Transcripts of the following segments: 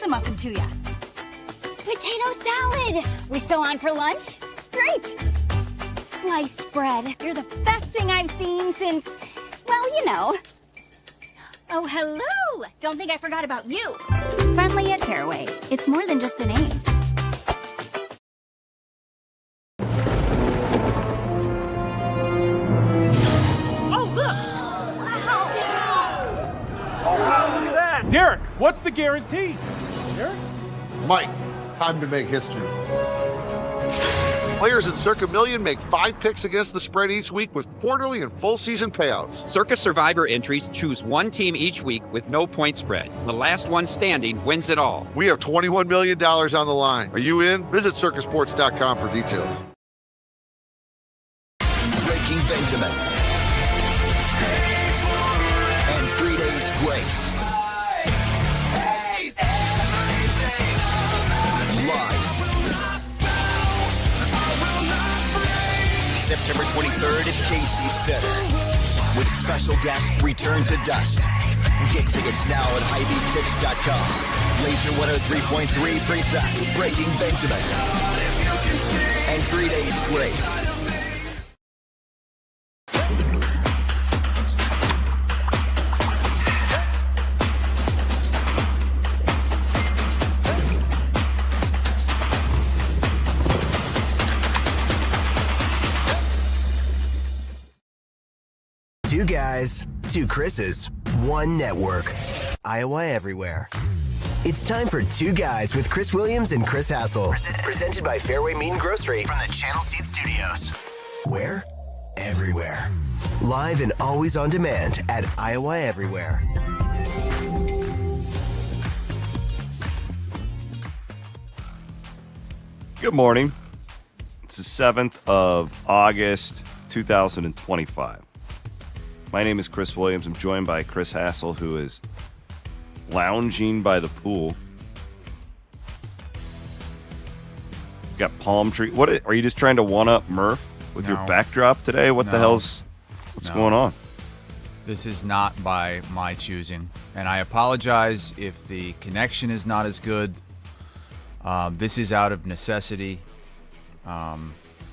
the muffin to ya. Potato salad! We still on for lunch? Great! Sliced bread. You're the best thing I've seen since, well, you know. Oh, hello! Don't think I forgot about you. Friendly at Fareway. It's more than just a name. Oh, look! Wow, look at that! Derek, what's the guarantee? Derek? Mike, time to make history. Players in 𝗀𝗃𝗃𝗶𝗹 make 5 picks against the spread each week with quarterly and full season payouts. 𝗀̱CA Survivor entries choose one team each week with no point spread. The last one standing wins it all. We have $21 million on the line. Are you in? Visit 𝗀̱CASports.com for details. Breaking Benjamin. And 3 Days Grace. Live. September 23rd at 𝗀്cie Center. With special guest Return to Dust. Get tickets now at 𝗺𝗲𝗱𝗶.com. Laser 103.3 presents Breaking Benjamin. And 3 Days Grace. Two guys, two Chris's, one network. Iowa Everywhere. It's time for Two Guys with Chris Williams and Chris Hassel. Presented by Fareway Meat and Grocery from the Channel Seed Studios. Where? Everywhere. Live and always on demand at Iowa Everywhere. Good morning. It's the 7th of August, 2025. My name is Chris Williams. I'm joined by Chris Hassel, who is lounging by the pool. Got palm tree. What are you just trying to one-up Murph with your backdrop today? What the hell's going on? This is not by my choosing, and I apologize if the connection is not as good. This is out of necessity.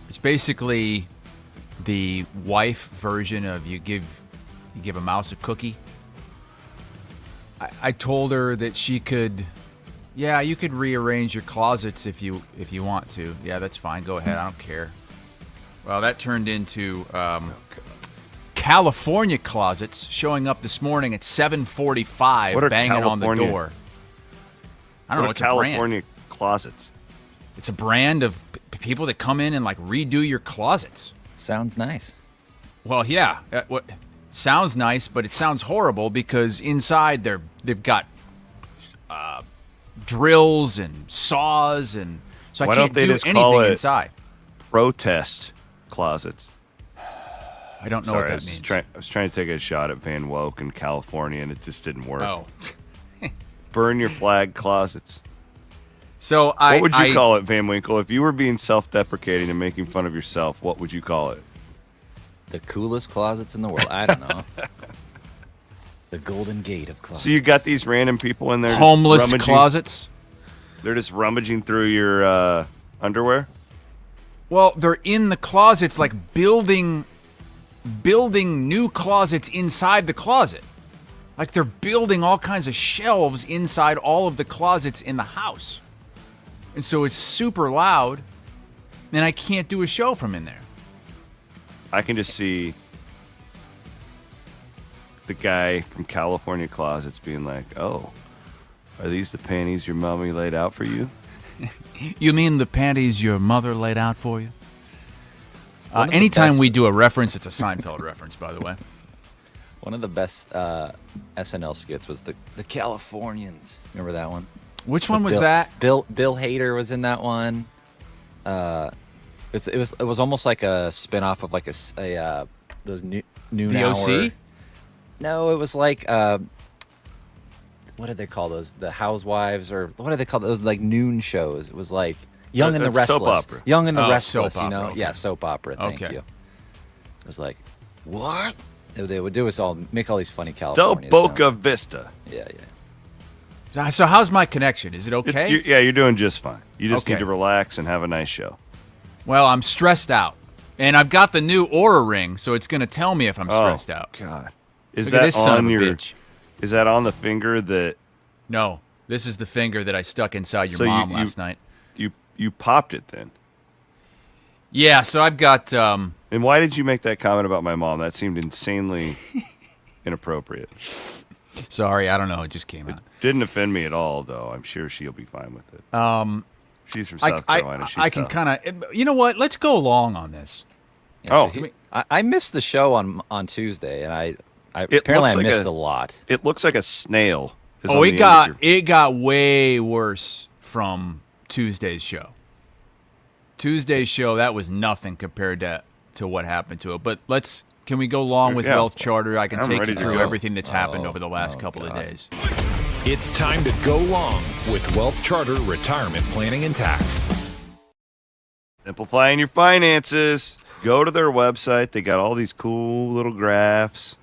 It's basically the wife version of you give a mouse a cookie. I told her that she could, you could rearrange your closets if you want to. Yeah, that's fine. Go ahead. I don't care. Well, that turned into California closets showing up this morning at 7:45, banging on the door. I don't know. It's California closets. It's a brand of people that come in and like redo your closets. Sounds nice. Well, yeah. What sounds nice, but it sounds horrible because inside they've got drills and saws, and so I can't do anything inside. Protest closets. I don't know what that means. I was trying to take a shot at Van Woke in California, and it just didn't work. Oh. Burn your flag closets. So what would you call it, Van Winkle? If you were being self-deprecating and making fun of yourself, what would you call it? The coolest closets in the world. I don't know. The Golden Gate of closets. So you got these random people in there, homeless closets. They're just rummaging through your underwear. Well, they're in the closets, like building new closets inside the closet. Like they're building all kinds of shelves inside all of the closets in the house. And so it's super loud, and I can't do a show from in there. I can just see the guy from California Closets being like, "Oh, are these the panties your mommy laid out for you?" You mean the panties your mother laid out for you? Anytime we do a reference, it's a Seinfeld reference, by the way. One of the best SNL skits was the Californians. Remember that one? Which one was that? Bill Hader was in that one. It was almost like a spinoff of like a those noon hour. OC? No, it was like what did they call those? The Housewives, or what do they call those? Like noon shows. It was like Young and the Restless. Soap opera. Young and the Restless. Soap You know, opera, okay. Yeah, soap opera. Thank you. It was like what they would do is all make all these funny California Del Boca sounds. Vista. Yeah. So how's my connection? Is it okay? You're doing just fine. You just Okay. need to relax and have a nice show. Well, I'm stressed out. And I've got the new Aura ring, so it's going to tell me if I'm stressed out. God. Is Look at that this son of on a your bitch. Is that on the finger that No, this is the finger that I stuck inside your So mom you- last night. you popped it then? Yeah, so I've got And why did you make that comment about my mom? That seemed insanely inappropriate. sorry, I don't know, it just came out. Didn't offend me at all, though. I'm sure she'll be fine with it. She's from South Carolina. She's I can tough. kind of, you know what? Let's go along on this. Yeah, so I missed the show on Tuesday, and I apparently looks I like missed a lot. It looks like a snail. is Oh, on it the end of your- got way worse from Tuesday's show. Tuesday's show, that was nothing compared to what happened to it. But can we go along with Yeah. Wealth Charter? I can I'm take ready you to through go. everything that's happened over the last couple of days. It's time to go long with Wealth Charter Retirement Planning and Tax. Simplifying your finances. Go to their website. They got all these cool little graphs.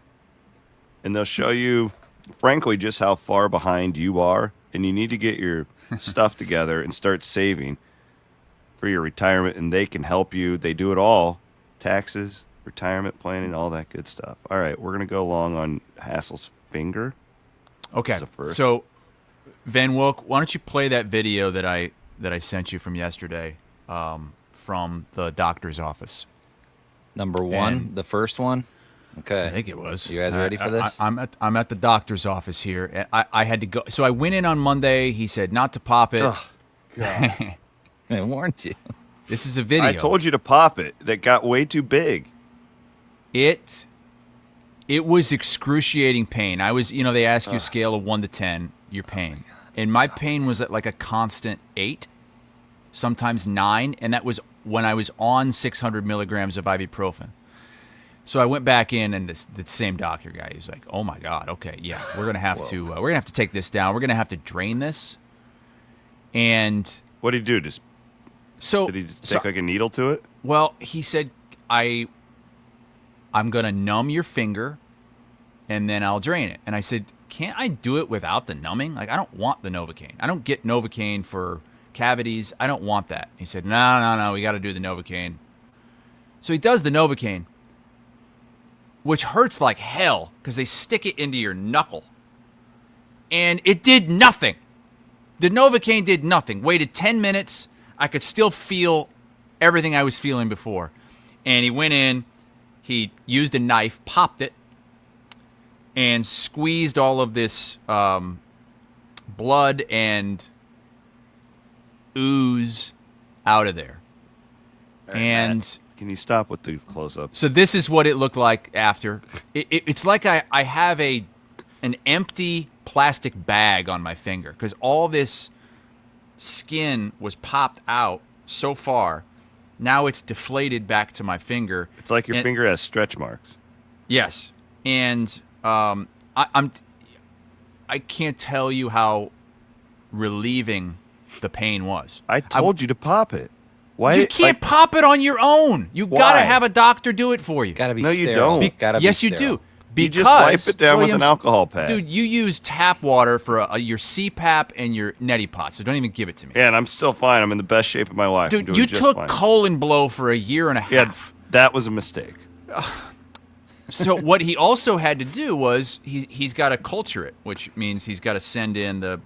And they'll show you, frankly, just how far behind you are. And you need to get your stuff together and start saving for your retirement. And they can help you. They do it all. Taxes, retirement planning, all that good stuff. All right, we're going to go along on Hassel's finger. Okay, That's the first. so Van Wilk, why don't you play that video that I sent you from yesterday from the doctor's office? Number one, And- the first one. Okay, I think it was. You guys ready for this? I'm at the doctor's office here. And I had to go. So I went in on Monday. He said not to pop it. I warned you. This is a video. I told you to pop it. That got way too big. It was excruciating pain. I was, they ask you a scale of 1 to 10, your pain. And my pain was at like a constant 8, sometimes 9, and that was when I was on 600 milligrams of ibuprofen. So I went back in, and the same doctor guy, he's like, "Oh my God, okay, yeah, we're gonna have to take this down. We're gonna have to drain this." And What did he do? Just so did he take like a needle to it? Well, he said, I'm going to numb your finger, and then I'll drain it. And I said, can't I do it without the numbing? Like, I don't want the Novocaine. I don't get Novocaine for cavities. I don't want that. He said, no, we got to do the Novocaine. So he does the Novocaine, which hurts like hell because they stick it into your knuckle. And it did nothing. The Novocaine did nothing. Waited 10 minutes. I could still feel everything I was feeling before. And he went in, he used a knife, popped it, and squeezed all of this blood and ooze out of there. And can you stop with the close-up? so this is what it looked like after. It's like I have an empty plastic bag on my finger because all this skin was popped out so far. Now it's deflated back to my finger. It's like your finger has stretch marks. Yes, and I can't tell you how relieving the pain was. I told you to pop it. Why? You can't pop it on your own. You got to Why? have a doctor do it for you. Gotta be No, sterile. you don't. Gotta be Yes, you sterile. do. You Because just wipe it down with an Williams, alcohol pad. Dude, you use tap water for your CPAP and your neti pot, so don't even give it to me. Yeah, and I'm still fine. I'm in the best shape of my life. I'm Dude, doing you just took fine. colon blow for a year and a Yeah, half. that was a mistake. So what he also had to do was he's got to culture it, which means he's got to send in the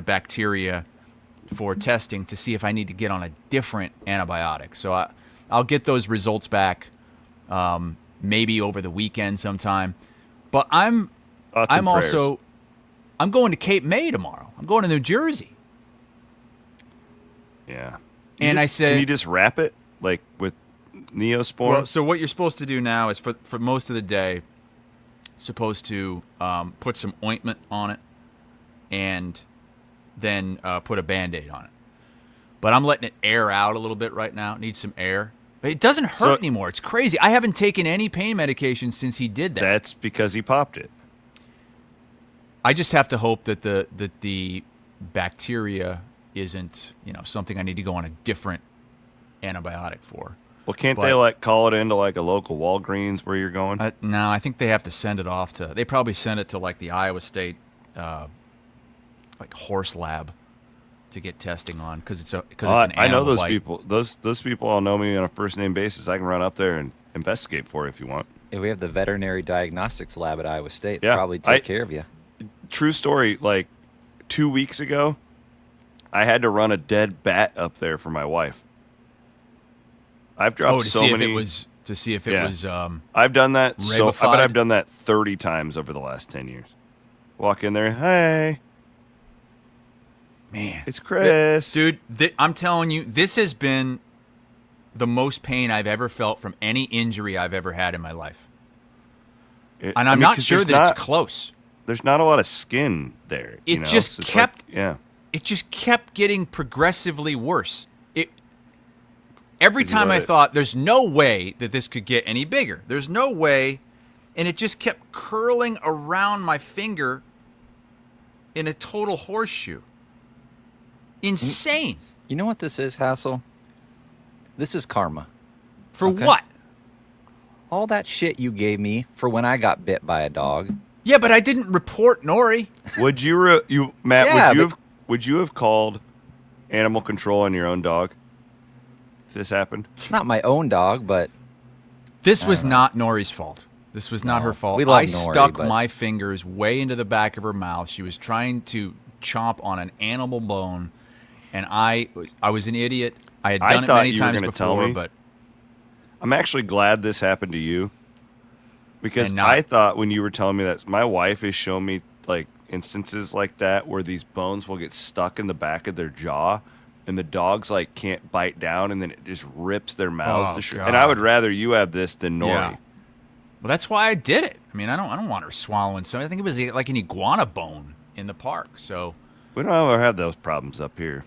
bacteria for testing to see if I need to get on a different antibiotic. So I'll get those results back maybe over the weekend sometime. But I'm Thoughts and prayers. I'm going to Cape May tomorrow. I'm going to New Jersey. Yeah. And I said, can you just wrap it like with Neosporin? well, so what you're supposed to do now is for most of the day, supposed to put some ointment on it and then put a Band-Aid on it. But I'm letting it air out a little bit right now. It needs some air. But it doesn't hurt anymore. It's crazy. I haven't taken any pain medication since he did that. That's because he popped it. I just have to hope that the bacteria isn't, something I need to go on a different antibiotic for. Well, can't But- they call it into like a local Walgreens where you're going? No, I think they have to send it off to. They probably send it to like the Iowa State like horse lab to get testing on because it's an I know animal those bite. people. Those people all know me on a first name basis. I can run up there and investigate for you if you want. Yeah, we have the veterinary diagnostics lab at Iowa State. Yeah, Probably take care of you. True story. Like 2 weeks ago, I had to run a dead bat up there for my wife. I've dropped so many. To see if it was. I've done that. I bet rabified? I've done that 30 times over the last 10 years. Walk in there, hey, Man, it's Chris, dude. I'm telling you, this has been the most pain I've ever felt from any injury I've ever had in my life, and I'm not sure that it's close. There's not a lot of skin there. It just kept. It just kept getting progressively worse. Every time I thought, there's no way that this could get any bigger. There's no way. And it just kept curling around my finger in a total horseshoe. Insane. You know what this is, Hassel? This is karma. For what? All that shit you gave me for when I got bit by a dog. Yeah, but I didn't report Nori. Would you, Matt? Yeah, would you have called animal control on your own dog if this happened? It's not my own dog, but this was not Nori's fault. This was not her fault. We love I Nori, stuck but my fingers way into the back of her mouth. She was trying to chomp on an animal bone, and I was an idiot. I had done it many times before, but I'm actually glad this happened to you because I thought when you were telling me that, my wife has shown me like instances like that where these bones will get stuck in the back of their jaw, and the dogs like can't bite down, and then it just rips their mouths. And I would rather you have this than Nori. Yeah. Well, that's why I did it. I mean, I don't want her swallowing something. I think it was like an iguana bone in the park. So we don't ever have those problems up here.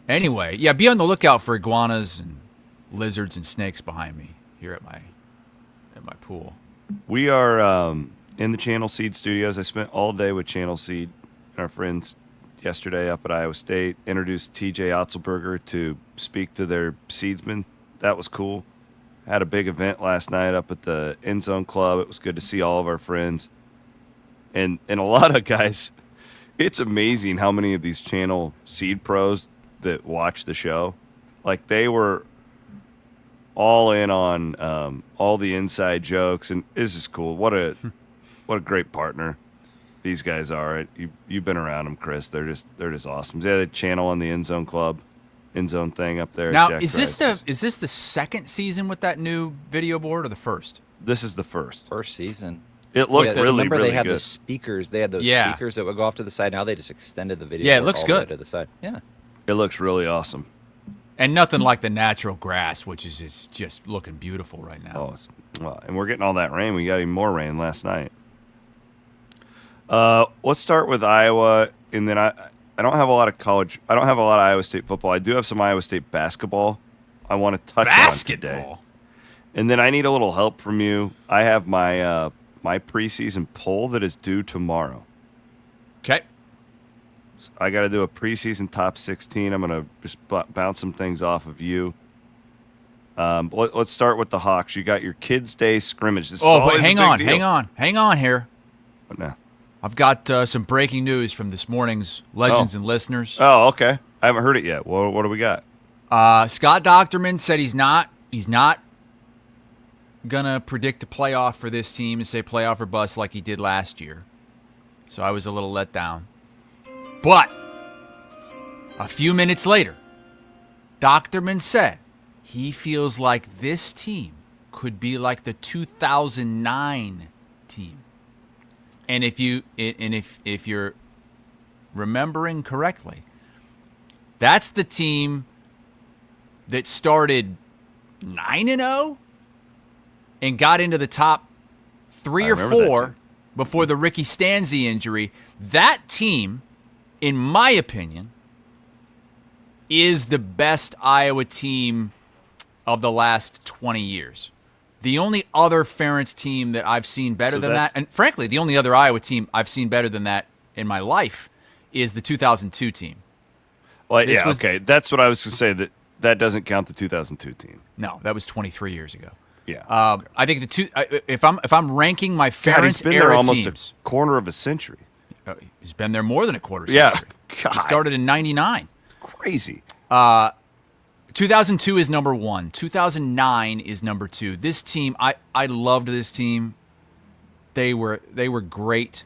Anyway, yeah, be on the lookout for iguanas and lizards and snakes behind me here at my pool. We are in the Channel Seed studios. I spent all day with Channel Seed and our friends yesterday up at Iowa State. Introduced TJ Otzelberger to speak to their seedsmen. That was cool. Had a big event last night up at the End Zone Club. It was good to see all of our friends. And a lot of guys, it's amazing how many of these Channel Seed pros that watch the show, like they were all in on all the inside jokes, and it's just cool. What a great partner these guys are. You've been around them, Chris. They're just awesome. They had a channel on the End Zone Club. End Zone thing up there. Now, is this the second season with that new video board or the first? This is the first season. It looked really, remember really they had good. the speakers. They had those speakers that would go off to the side. Now they just extended the video. Yeah, it board looks all good. the way to the side. Yeah, it looks really awesome. And nothing like the natural grass, which is just looking beautiful right now. And we're getting all that rain. We got even more rain last night. Let's start with Iowa, and then I don't have a lot of college. I don't have a lot of Iowa State football. I do have some Iowa State basketball I want to touch on today. And then I need a little help from you. I have my my preseason poll that is due tomorrow. Okay. So I got to do a preseason top 16. I'm going to just bounce some things off of you. Let's start with the Hawks. You got your Kids Day scrimmage. This but hang on here. What now? I've got some breaking news from this morning's Legends and Listeners. Oh, okay. I haven't heard it yet. What do we got? Scott Docterman said he's not gonna predict a playoff for this team and say playoff or bust like he did last year. So I was a little let down. But a few minutes later, Docterman said he feels like this team could be like the 2009 team. And if you're remembering correctly, that's the team that started 9-0 and got into the top 3 or 4 before the Ricky Stanzi injury. That team, in my opinion, is the best Iowa team of the last 20 years. The only other Ferentz team that I've seen better than that, and frankly, the only other Iowa team I've seen better than that in my life is the 2002 team. Well, okay. That's what I was going to say, that doesn't count the 2002 team. No, that was 23 years ago. Yeah. I think if I'm ranking my Ferentz been era there almost teams, a quarter of a century. He's been there more than a quarter Yeah. century. God. He started in 99. Crazy. 2002 is number 1. 2009 is number 2. This team, I loved this team. They were great.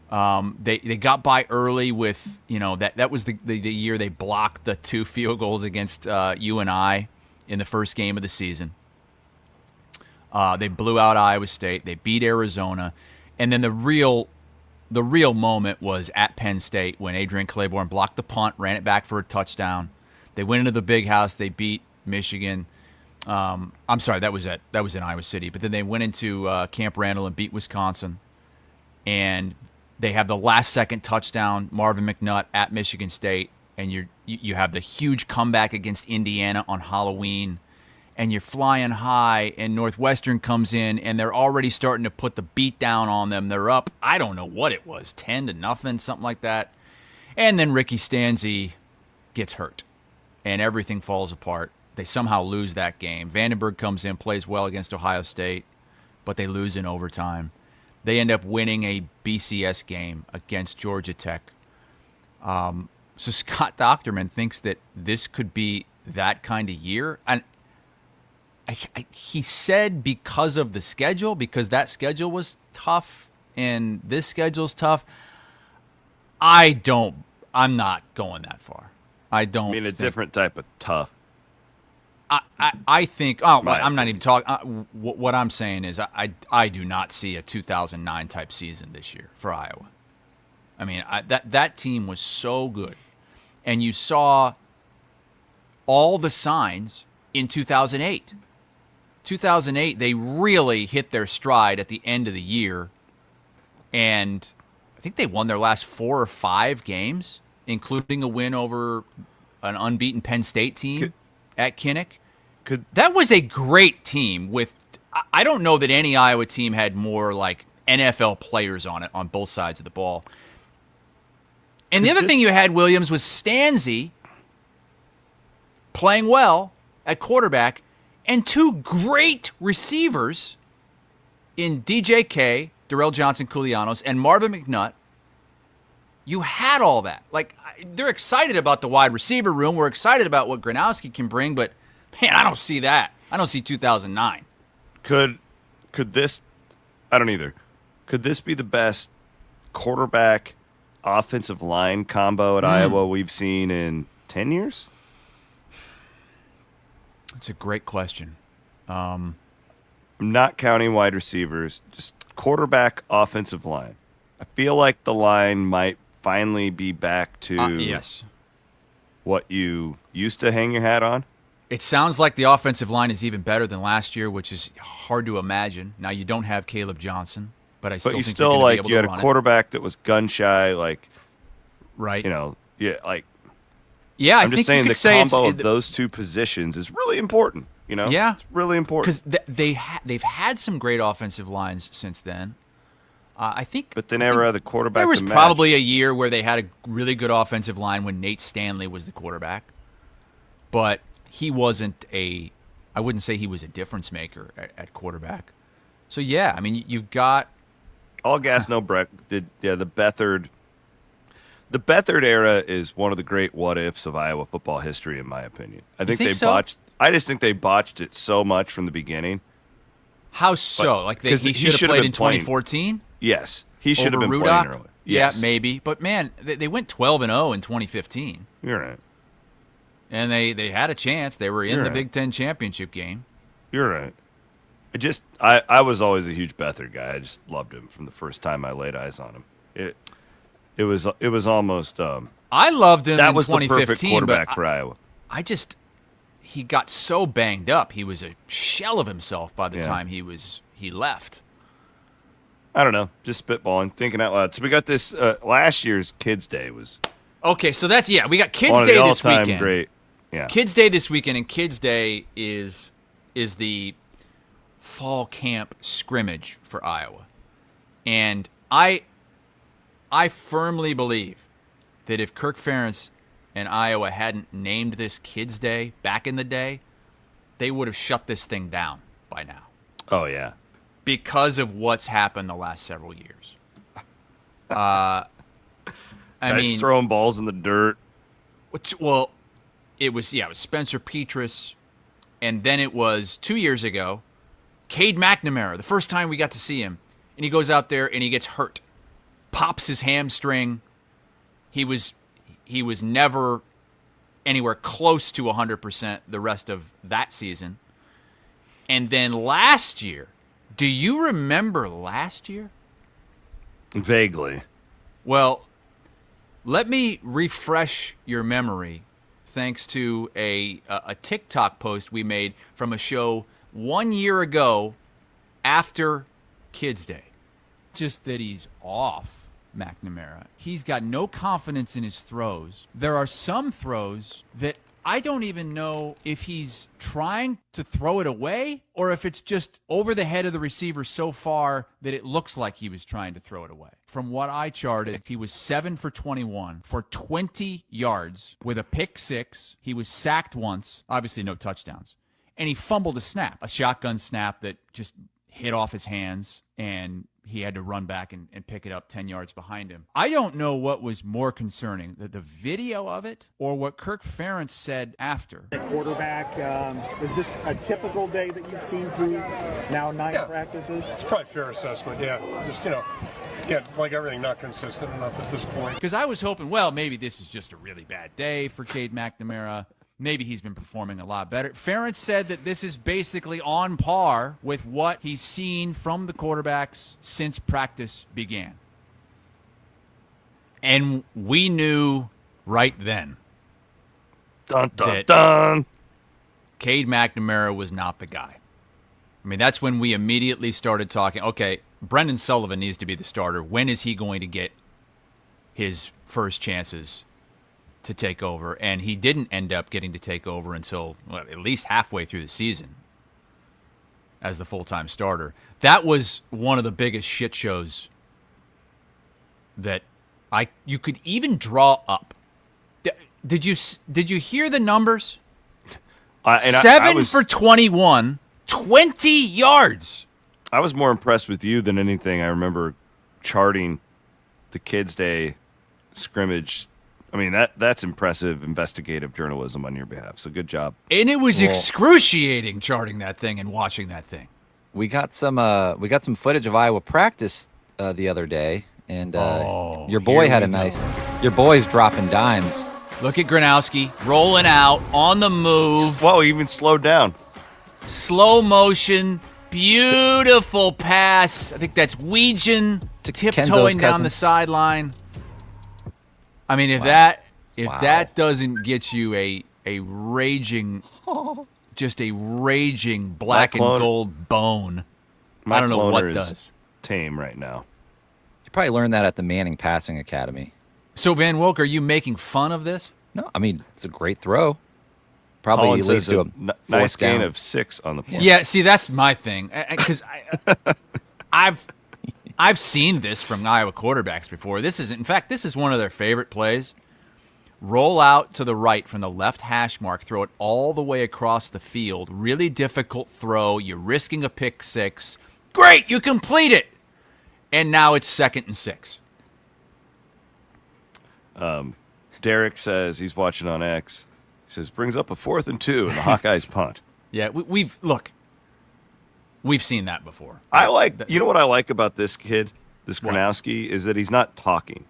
They got by early with, that was the year they blocked the 2 field goals against UNI in the first game of the season. They blew out Iowa State. They beat Arizona. And then the real moment was at Penn State when Adrian Claiborne blocked the punt, ran it back for a touchdown. They went into the Big House. They beat Michigan. I'm sorry, that was in Iowa City. But then they went into Camp Randall and beat Wisconsin. And they have the last-second touchdown, Marvin McNutt at Michigan State. And you have the huge comeback against Indiana on Halloween. And you're flying high, and Northwestern comes in, and they're already starting to put the beat down on them. They're up, I don't know what it was, 10-0, something like that. And then Ricky Stanzi gets hurt, and everything falls apart. They somehow lose that game. Vandenberg comes in, plays well against Ohio State, but they lose in overtime. They end up winning a BCS game against Georgia Tech. So Scott Docterman thinks that this could be that kind of year. And he said because of the schedule, because that schedule was tough and this schedule's tough. I'm not going that far. I don't mean a different type of tough. I think, I'm not even talking. What I'm saying is I do not see a 2009 type season this year for Iowa. I mean, that team was so good. And you saw all the signs in 2008. 2008, they really hit their stride at the end of the year, and I think they won their last 4 or 5 games, including a win over an unbeaten Penn State team at Kinnick. That was a great team. I don't know that any Iowa team had more like NFL players on it on both sides of the ball. And the other thing you had, Williams, was Stanzi playing well at quarterback, and 2 great receivers in DJK, Darrell Johnson-Koulianos, and Marvin McNutt. You had all that. Like, they're excited about the wide receiver room. We're excited about what Gronowski can bring, but, man, I don't see that. I don't see 2009. Could this – I don't either. Could this be the best quarterback offensive line combo at Iowa we've seen in 10 years? That's a great question. I'm not counting wide receivers, just quarterback, offensive line. I feel like the line might finally be back to yes, what you used to hang your hat on. It sounds like the offensive line is even better than last year, which is hard to imagine. Now, you don't have Caleb Johnson, but I still think you're going to be able to run it. You had a quarterback that was gun shy, like, right? Yeah, I'm just saying the combo of those 2 positions is really important. Yeah, it's really important because they've had some great offensive lines since then. I think, but they never had the quarterback. There was to match. probably a year where they had a really good offensive line when Nate Stanley was the quarterback, but he wasn't I wouldn't say he was a difference maker at quarterback. So yeah, I mean, you've got all gas, no break. The Beathard. The Beathard era is one of the great what-ifs of Iowa football history, in my opinion. I think they botched. I just think they botched it so much from the beginning. How so? He should have played in 2014? Yes. He should have been Rudock? playing early. Yes. Yeah, maybe. But, man, they went 12-0 in 2015. You're right. And they had a chance. They were in the Big Ten championship game. You're right. I was always a huge Beathard guy. I just loved him from the first time I laid eyes on him. It was almost. I loved him. That was in 2015, the perfect quarterback for Iowa. He got so banged up. He was a shell of himself by the time he left. I don't know. Just spitballing, thinking out loud. So we got this last year's Kids Day was. Okay, so we got Kids Day this weekend. Great. Yeah. Kids Day this weekend, and Kids Day is the fall camp scrimmage for Iowa, and I firmly believe that if Kirk Ferentz and Iowa hadn't named this Kids Day back in the day, they would have shut this thing down by now. Oh, yeah. Because of what's happened the last several years. I Guys mean, throwing balls in the dirt. well, it was Spencer Petras, and then it was 2 years ago, Cade McNamara, the first time we got to see him, and he goes out there and he gets hurt, pops his hamstring. He was never anywhere close to 100% the rest of that season. And then last year, do you remember last year? Vaguely. Well, let me refresh your memory thanks to a TikTok post we made from a show 1 year ago after Kids Day. Just that he's off, McNamara. He's got no confidence in his throws. There are some throws that I don't even know if he's trying to throw it away or if it's just over the head of the receiver so far that it looks like he was trying to throw it away. From what I charted, he was 7 for 21 for 20 yards with a pick 6. He was sacked once, obviously no touchdowns. And he fumbled a snap, a shotgun snap that just hit off his hands, and he had to run back and pick it up 10 yards behind him. I don't know what was more concerning, the video of it or what Kirk Ferentz said after. Quarterback, is this a typical day that you've seen through now 9 practices? It's probably a fair assessment, yeah. Just, again, like everything, not consistent enough at this point. Because I was hoping, well, maybe this is just a really bad day for Cade McNamara. Maybe he's been performing a lot better. Ferentz said that this is basically on par with what he's seen from the quarterbacks since practice began. And we knew right then that Cade McNamara was not the guy. I mean, that's when we immediately started talking, okay, Brendan Sullivan needs to be the starter. When is he going to get his first chances to take over? And he didn't end up getting to take over until at least halfway through the season as the full-time starter. That was one of the biggest shit shows that you could even draw up. Did you hear the numbers? 7 for 21, 20 yards. I was more impressed with you than anything. I remember charting the Kids Day scrimmage. I mean, that's impressive investigative journalism on your behalf. So good job. And it was excruciating charting that thing and watching that thing. We got some footage of Iowa practice the other day, and your boy had a nice. Your boy's dropping dimes. Look at 𝗀𝗏𝗏 rolling out on the move. Whoa, even slowed down. Slow motion, beautiful pass. I think that's Weegan tiptoeing down the sideline. I mean, if that doesn't get you a raging, just a raging black and gold bone, I don't know what does. Tame right now. You probably learned that at the Manning Passing Academy. So Van Wilk, are you making fun of this? No, I mean it's a great throw. Probably leads to a nice gain down of 6 on the play. Yeah, see, that's my thing, because I've seen this from Iowa quarterbacks before. This is one of their favorite plays. Roll out to the right from the left hash mark, throw it all the way across the field. Really difficult throw. You're risking a pick 6. Great, you complete it. And now it's 2nd and 6. Derek says he's watching on X. He says brings up a 4th and 2 and the Hawkeyes punt. Yeah, we've seen that before. You know what I like about this kid, this 𝗀𝗏𝗏𝗏, is that he's not talking.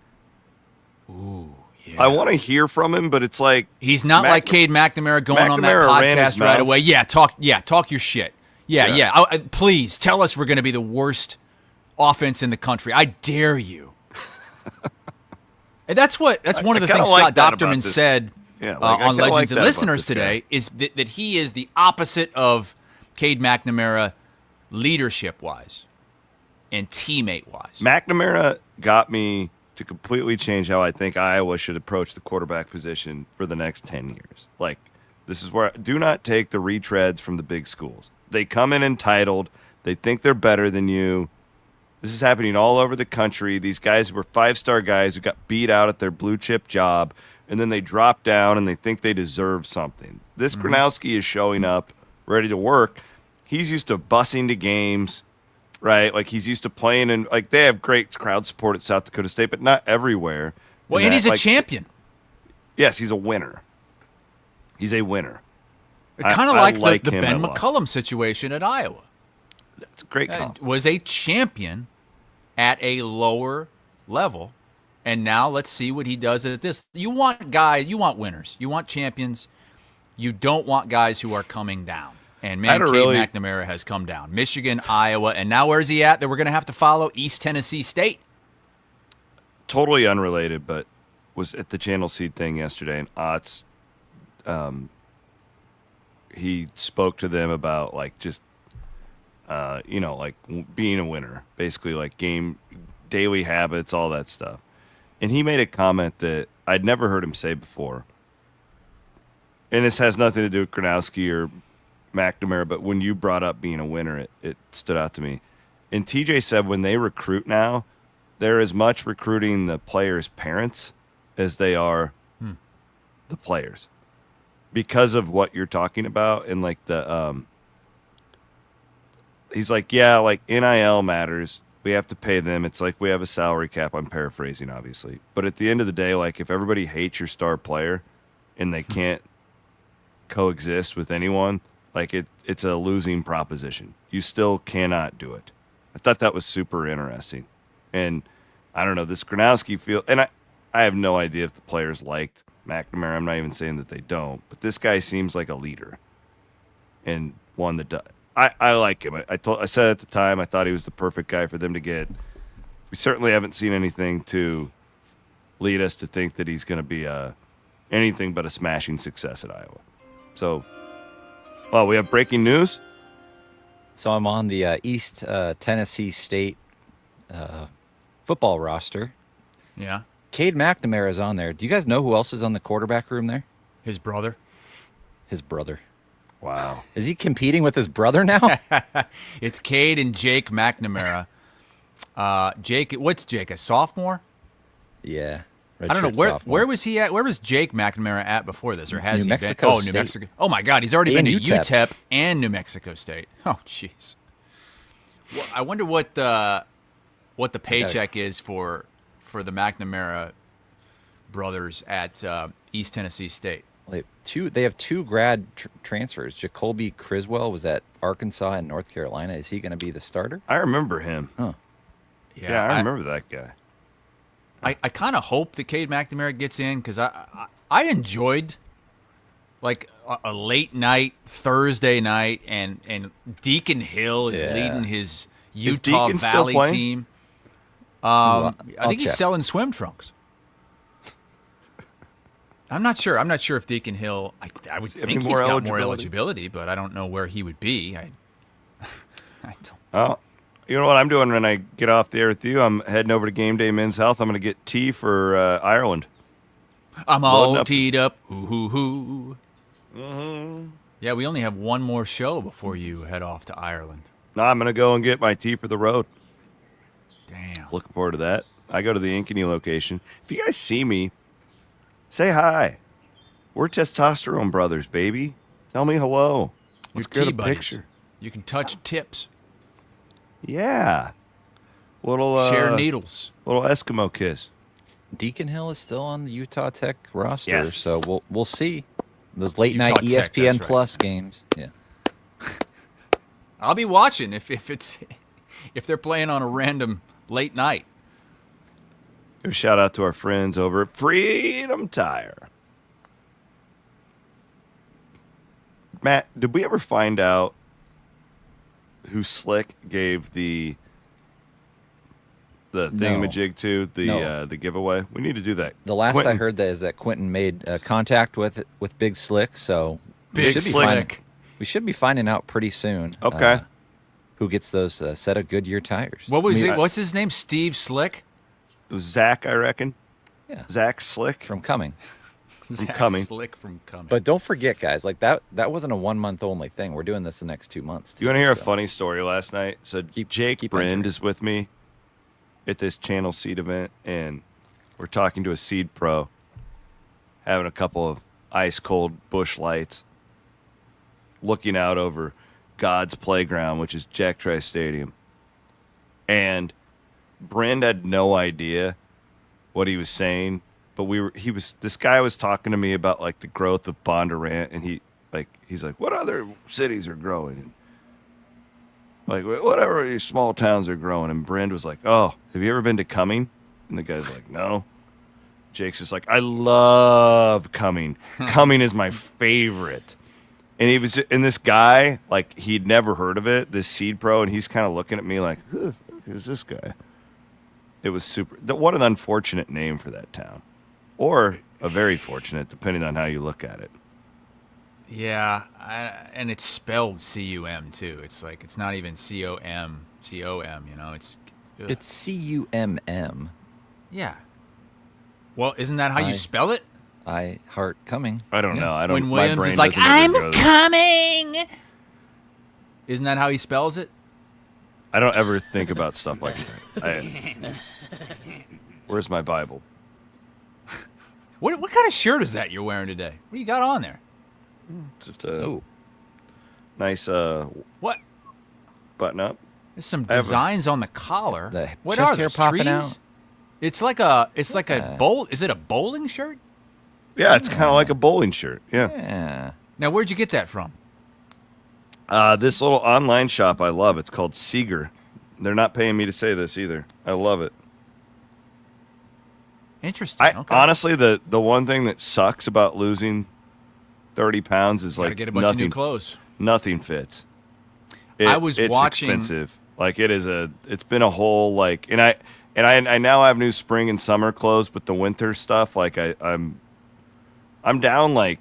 Ooh, yeah. I want to hear from him, but it's like he's not like Cade McNamara going on that podcast right away. Yeah, talk your shit. Yeah. Please tell us we're going to be the worst offense in the country. I dare you. And that's one of the things Scott Docterman said on Legends and Listeners today is that he is the opposite of Cade McNamara leadership-wise and teammate-wise. McNamara got me to completely change how I think Iowa should approach the quarterback position for the next 10 years. Like, this is where do not take the retreads from the big schools. They come in entitled. They think they're better than you. This is happening all over the country. These guys were 5-star guys who got beat out at their blue-chip job, and then they drop down and they think they deserve something. This 𝗀𝗏𝗏𝗏 is showing up, ready to work. He's used to busing to games, right? Like, he's used to playing, and like they have great crowd support at South Dakota State, but not everywhere. Well, and he's a champion. Yes, he's a winner. He's a winner. Kind of like the Ben McCullum situation at Iowa. That's a great call. Was a champion at a lower level, and now let's see what he does at this. You want winners. You want champions. You don't want guys who are coming down. And man, Cade McNamara has come down. Michigan, Iowa, and now where's he at that we're going to have to follow? East Tennessee State. Totally unrelated, but was at the Channel Seed thing yesterday, and Otz, he spoke to them about like just, like being a winner, basically like game, daily habits, all that stuff. And he made a comment that I'd never heard him say before. And this has nothing to do with Krzyzewski or McNamara, but when you brought up being a winner, it stood out to me. And TJ said when they recruit now, they're as much recruiting the players' parents as they are the players. Because of what you're talking about, and like he's like, yeah, like NIL matters. We have to pay them. It's like we have a salary cap. I'm paraphrasing, obviously. But at the end of the day, like if everybody hates your star player and they can't coexist with anyone, like it's a losing proposition. You still cannot do it. I thought that was super interesting. And I don't know, this Krzyzewski feel, and I have no idea if the players liked McNamara. I'm not even saying that they don't, but this guy seems like a leader and one that I like him. I said at the time I thought he was the perfect guy for them to get. We certainly haven't seen anything to lead us to think that he's going to be anything but a smashing success at Iowa. So, well, we have breaking news. So I'm on the East Tennessee State football roster. Yeah. Cade McNamara is on there. Do you guys know who else is on the quarterback room there? His brother. His brother. Wow. Is he competing with his brother now? It's Cade and Jake McNamara. Jake, what's Jake, a sophomore? Yeah. I don't know. Where was he at? Where was Jake McNamara at before this? Or has New he Mexico been? Oh, State. New Mexico. Oh, my God. He's already And been to UTEP. UTEP and New Mexico State. Oh, jeez. Well, I wonder what the paycheck is for the McNamara brothers at East Tennessee State. They have two grad transfers. 𝗀cie𝗰𝗶𝗹 was at Arkansas and North Carolina. Is he going to be the starter? I remember him. Huh. Yeah, I remember that guy. I kind of hope that Cade McNamara gets in because I enjoyed like a late night Thursday night and Deacon Hill is leading his Utah Valley team. I think he's selling swim trunks. I'm not sure. I'm not sure if Deacon Hill. I would think he's got more eligibility, but I don't know where he would be. I don't. Oh, you know what I'm doing when I get off the air with you? I'm heading over to Game Day Men's Health. I'm going to get tea for Ireland. I'm all teed up. Hoo hoo hoo. Mm-hmm. Yeah, we only have one more show before you head off to Ireland. No, I'm going to go and get my tea for the road. Damn. Looking forward to that. I go to the Ankeny location. If you guys see me, say hi. We're Testosterone Brothers, baby. Tell me hello. Let's get a picture. You can touch tips. Yeah. Little share needles. Little Eskimo kiss. Deacon Hill is still on the Utah Tech roster, yes. So we'll see those late Utah night Tech, ESPN right. Plus games. Yeah. I'll be watching if they're playing on a random late night. Give a shout out to our friends over at Freedom Tire. Matt, did we ever find out who Slick gave the thingamajig to, the giveaway? We need to do that. The last I heard is that Quentin made contact with Big Slick, so Big Slick. We should be finding out pretty soon. Okay. Who gets those set of Goodyear tires? What's his name? Steve Slick? It was Zach, I reckon. Yeah. Zach Slick. From Cumming. Slick from Cumming. But don't forget, guys, like that wasn't a 1 month only thing. We're doing this the next 2 months. Do you want to hear a funny story last night? So Jake Brind is with me at this Channel Seed event, and we're talking to a seed pro, having a couple of ice cold bush lights, looking out over God's playground, which is Kinnick Stadium. And Brind had no idea what he was saying but this guy was talking to me about like the growth of Bondurant, and he's like, what other cities are growing? And like, whatever these small towns are growing. And Brand was like, oh, have you ever been to Cumming? And the guy's like, no. Jake's just like, I love Cumming. Cumming is my favorite. And this guy, like, he'd never heard of it, this Seed Pro, and he's kind of looking at me like, who the fuck is this guy? It was super. What an unfortunate name for that town. Or a very fortunate, depending on how you look at it. Yeah, and it's spelled C-U-M, too. It's like, it's not even C-O-M, C-O-M, you know? It's C-U-M-M. Yeah. Well, isn't that how you spell it? I heart coming. I don't know. I don't. When Williams my brain is like, doesn't even I'm go there. coming. Isn't that how he spells it? I don't ever think about stuff like that. Where's my Bible? What kind of shirt is that you're wearing today? What do you got on there? Just a nice what button up. There's some designs on the collar. The What chest are hair those, popping trees? out. It's like a bowl. Is it a bowling shirt? Yeah, it's kind of like a bowling shirt. Yeah. Now, where'd you get that from? This little online shop I love. It's called Seeger. They're not paying me to say this either. I love it. Interesting. Okay. Honestly, the one thing that sucks about losing 30 pounds is Gotta like get a bunch of new clothes. Nothing fits. It's watching. Expensive. Like it's been a whole like, and I now have new spring and summer clothes, but the winter stuff, like I'm down like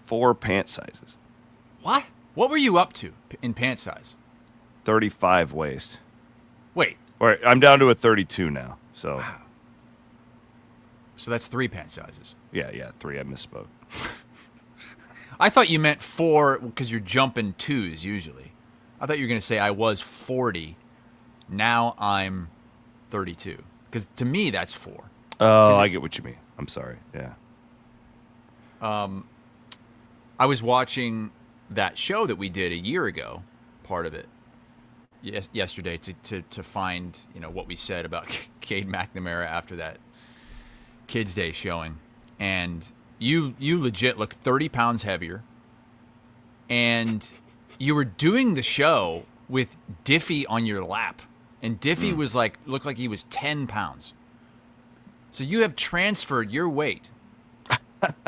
4 pant sizes. What? What were you up to in pant size? 35 waist. Wait. All right, I'm down to a 32 now. So. Wow. So that's 3 pant sizes. Yeah, 3. I misspoke. I thought you meant 4 because you're jumping 2s usually. I thought you were going to say I was 40. Now I'm 32. Because to me, that's 4. Oh, I get what you mean. I'm sorry. Yeah. I was watching that show that we did a year ago, part of it, yesterday to find, what we said about Cade McNamara after that Kids Day showing. And you legit look 30 pounds heavier. And you were doing the show with Diffie on your lap. And Diffie was looked like he was 10 pounds. So you have transferred your weight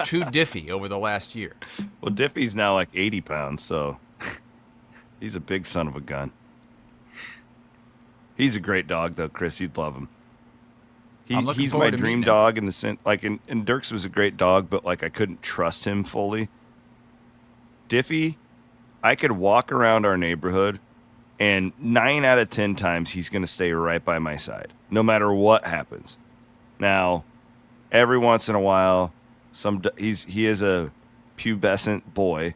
to Diffie over the last year. Well, Diffie's now like 80 pounds, so he's a big son of a gun. He's a great dog, though, Chris. You'd love him. He's my dream dog in the sense, like, and 𝗀𝗱𝗏 was a great dog, but like I couldn't trust him fully. Diffie, I could walk around our neighborhood, and 9 out of 10 times he's going to stay right by my side, no matter what happens. Now, every once in a while, he is a pubescent boy,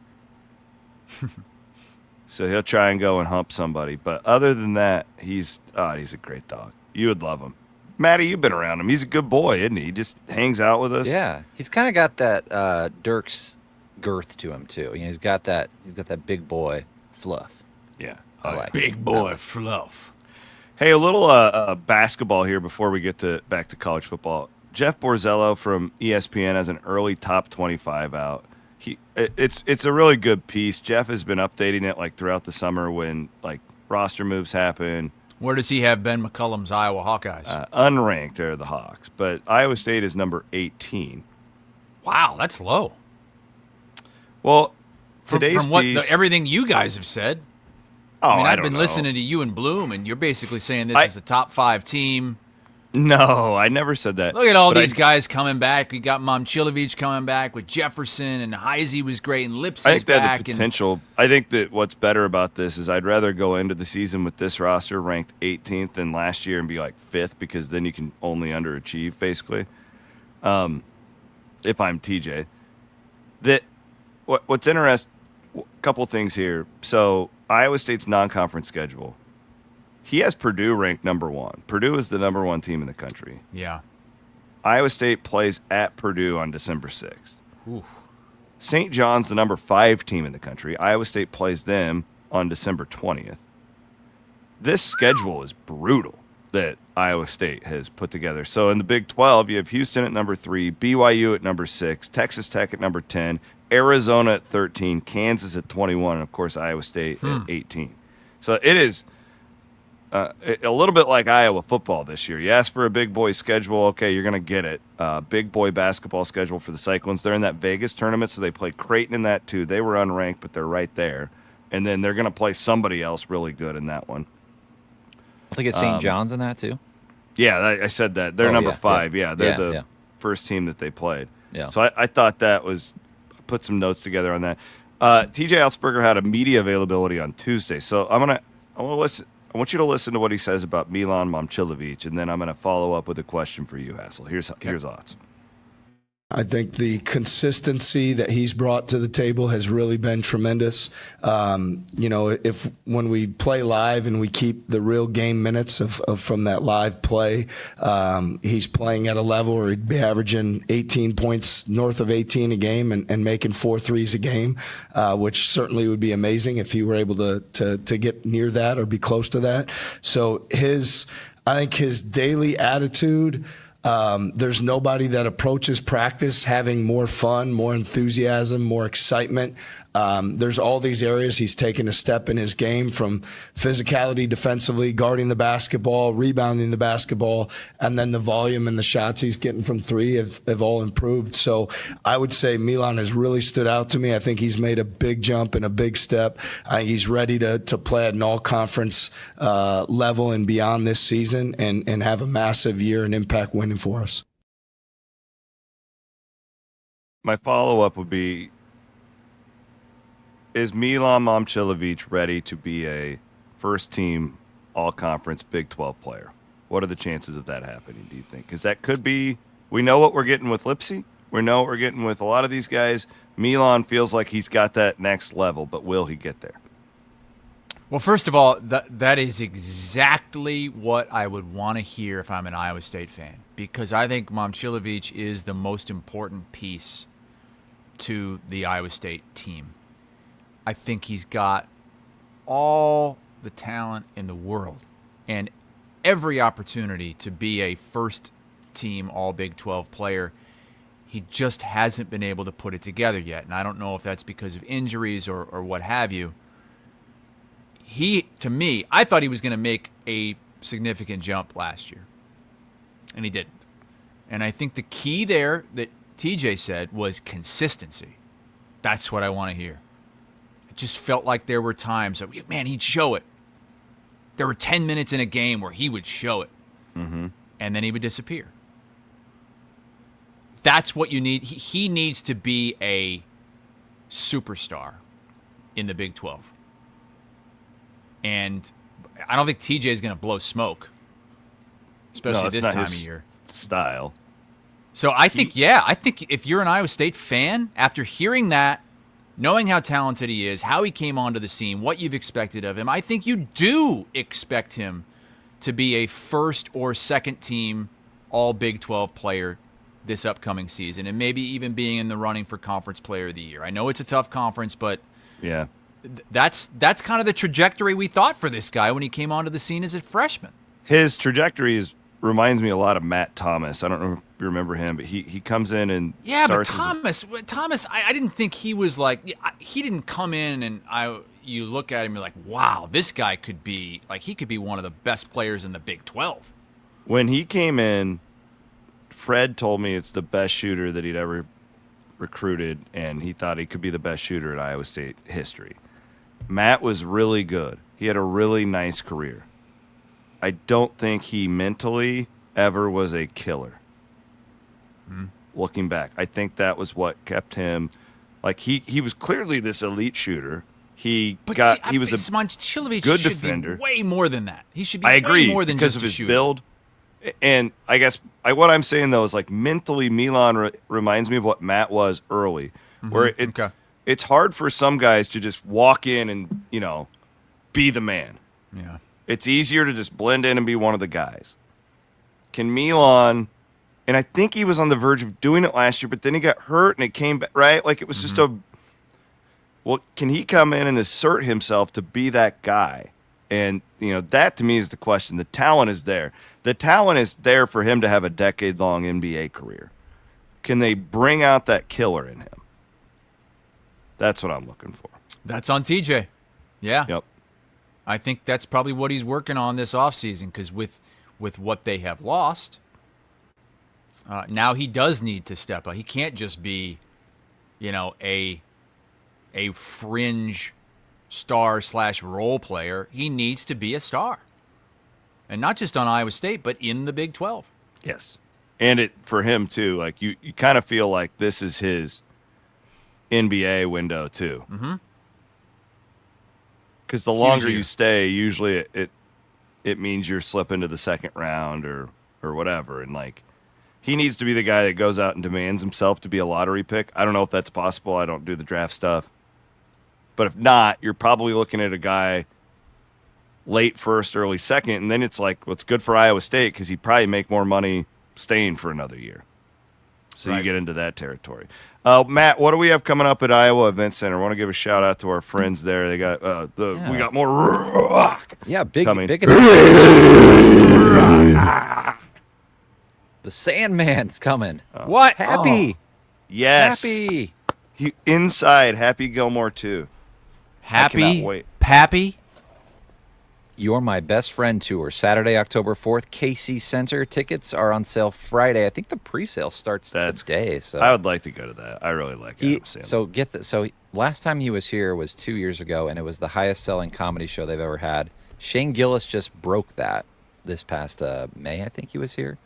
so he'll try and go and hump somebody. But other than that, he's a great dog. You would love him. Maddie, you've been around him. He's a good boy, isn't he? He just hangs out with us. Yeah, he's kind of got that 𝗀𝗱𝗏𝗏 girth to him too. He's got that big boy fluff. Yeah, I like big boy fluff. Hey, a little basketball here before we get back to college football. Jeff Borzello from ESPN has an early top 25 out. It's a really good piece. Jeff has been updating it like throughout the summer when like roster moves happen. Where does he have Ben McCullum's Iowa Hawkeyes? Unranked are the Hawks, but Iowa State is number 18. Wow, that's low. Well, from everything you guys have said. Oh, I've been listening to you and Bloom, and you're basically saying this is a top 5 team. No, I never said that. Look at all these guys coming back. We got Momcilovic coming back with Jefferson, and 𝗺𝗍𝗋 was great, and 𝗀𝗋𝗋𝗋𝗋's I think they back. have the potential. I think that what's better about this is I'd rather go into the season with this roster ranked 18th than last year and be like 5th, because then you can only underachieve, basically. If I'm TJ. What's interesting, a couple things here. So Iowa State's non-conference schedule. He has Purdue ranked number 1. Purdue is the number 1 team in the country. Yeah. Iowa State plays at Purdue on December 6th. Oof. St. John's the number 5 team in the country. Iowa State plays them on December 20th. This schedule is brutal. that Iowa State has put together. So in the Big 12, you have Houston at number 3, BYU at number 6, Texas Tech at number 10, Arizona at 13, Kansas at 21, and, of course, Iowa State at 18. So it is a little bit like Iowa football this year. You ask for a big boy schedule, okay, you're going to get it. Big boy basketball schedule for the Cyclones. They're in that Vegas tournament, so they play Creighton in that too. They were unranked, but they're right there. And then they're going to play somebody else really good in that one. I think it's St. John's in that too. Yeah, I said that. They're number 5. Yeah, they're the first team that they played. Yeah. So I thought that was – put some notes together on that. TJ Otzelberger had a media availability on Tuesday. So I want you to listen to what he says about Milan Momcilovic, and then I'm going to follow up with a question for you, Hassel. Here's Otz. I think the consistency that he's brought to the table has really been tremendous. If when we play live and we keep the real game minutes of from that live play, he's playing at a level where he'd be averaging 18 points, north of 18 a game, and making 4 threes a game, which certainly would be amazing if he were able to get near that or be close to that. So I think his daily attitude. There's nobody that approaches practice having more fun, more enthusiasm, more excitement. There's all these areas he's taken a step in his game, from physicality defensively, guarding the basketball, rebounding the basketball, and then the volume and the shots he's getting from 3 have all improved. So I would say Milan has really stood out to me. I think he's made a big jump and a big step. He's ready to play at an all-conference level and beyond this season and have a massive year and impact winning for us. My follow-up would be, is Milan Momcilovic ready to be a first-team all-conference Big 12 player? What are the chances of that happening, do you think? Because that could be – we know what we're getting with 𝗀̈cie. We know what we're getting with a lot of these guys. Milan feels like he's got that next level, but will he get there? Well, first of all, that is exactly what I would want to hear if I'm an Iowa State fan, because I think Momcilovic is the most important piece to the Iowa State team. I think he's got all the talent in the world and every opportunity to be a first-team All-Big 12 player. He just hasn't been able to put it together yet, and I don't know if that's because of injuries or what have you. To me, I thought he was going to make a significant jump last year, and he didn't. And I think the key there that TJ said was consistency. That's what I want to hear. It just felt like there were times that, man, he'd show it. There were 10 minutes in a game where he would show it, and then he would disappear. That's what you need. He needs to be a superstar in the Big 12. And I don't think TJ is going to blow smoke, especially this time of year. Style. So I think if you're an Iowa State fan, after hearing that, knowing how talented he is, how he came onto the scene, what you've expected of him, I think you do expect him to be a first or second team all Big 12 player this upcoming season, and maybe even being in the running for Conference Player of the Year. I know it's a tough conference, but yeah, that's kind of the trajectory we thought for this guy when he came onto the scene as a freshman. His trajectory reminds me a lot of Matt Thomas. I don't know if you remember him, but he comes in and starts. But Thomas, I didn't think he was like, he didn't come in and you look at him and you're like, wow, this guy could be like, he could be one of the best players in the Big 12. When he came in, Fred told me it's the best shooter that he'd ever recruited, and he thought he could be the best shooter in Iowa State history. Matt was really good. He had a really nice career. I don't think he mentally ever was a killer. Looking back, I think that was what kept him. Like he was clearly this elite shooter. He was a Momcilovic good should defender. Be way more than that. He should be I agree, way more than because just of a his shooter. build. And I guess what I'm saying though is like mentally, Milan reminds me of what Matt was early, where it's hard for some guys to just walk in and be the man. Yeah. It's easier to just blend in and be one of the guys. Can Milan, and I think he was on the verge of doing it last year, but then he got hurt and it came back, right? Like it was just can he come in and assert himself to be that guy And, that to me is the question. The talent is there. The talent is there for him to have a decade-long NBA career. Can they bring out that killer in him? That's what I'm looking for. That's on TJ. Yeah. Yep. I think that's probably what he's working on this offseason, because with what they have lost, now he does need to step up. He can't just be, a fringe star/role player. He needs to be a star. And not just on Iowa State, but in the Big 12. Yes. And for him, too, like you kind of feel like this is his NBA window, too. Mm-hmm. Because the longer you stay, usually it means you're slipping to the second round or whatever. And, like, he needs to be the guy that goes out and demands himself to be a lottery pick. I don't know if that's possible. I don't do the draft stuff. But if not, you're probably looking at a guy late first, early second, and then it's like, well, it's good for Iowa State because he'd probably make more money staying for another year. So you get into that territory. Matt, what do we have coming up at Iowa Event Center? I want to give a shout out to our friends there. They got we got more rock. Yeah, big coming. The Sandman's coming. What? Happy. Yes. Happy. Inside Happy Gilmore 2. Happy. I cannot wait. Pappy. You're My Best Friend Tour, Saturday, October 4th, KC Center. Tickets are on sale Friday. I think the pre-sale starts today. So I would like to go to that. I really like Adam Sandler. So get that. So last time he was here was 2 years ago, and it was the highest-selling comedy show they've ever had. Shane Gillis just broke that this past May. I think he was here.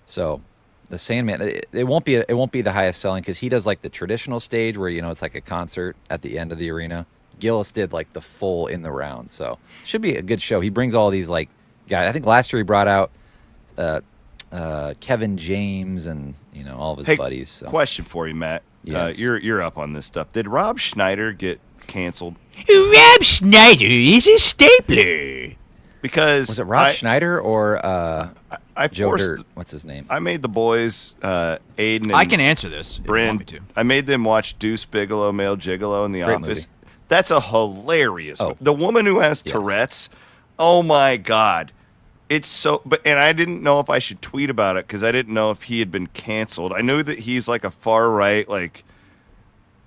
So the Sandman, it won't be the highest-selling because he does like the traditional stage where it's like a concert at the end of the arena. Gillis did like the full in the round, so should be a good show. He brings all these like guys. I think last year he brought out Kevin James and all of his buddies. So. Question for you, Matt. Yes. You're up on this stuff. Did Rob Schneider get canceled? Rob Schneider is a stapler. Because was it Rob Schneider or Joe Dirt? What's his name? I made the boys Aiden. And I can answer this. Bryn. If you want me to. I made them watch Deuce Bigelow, Male Gigolo in The Great Office. movie. That's a hilarious. The woman who has Tourette's. Oh my God. It's so, and I didn't know if I should tweet about it because I didn't know if he had been canceled. I knew that he's like a far right, like,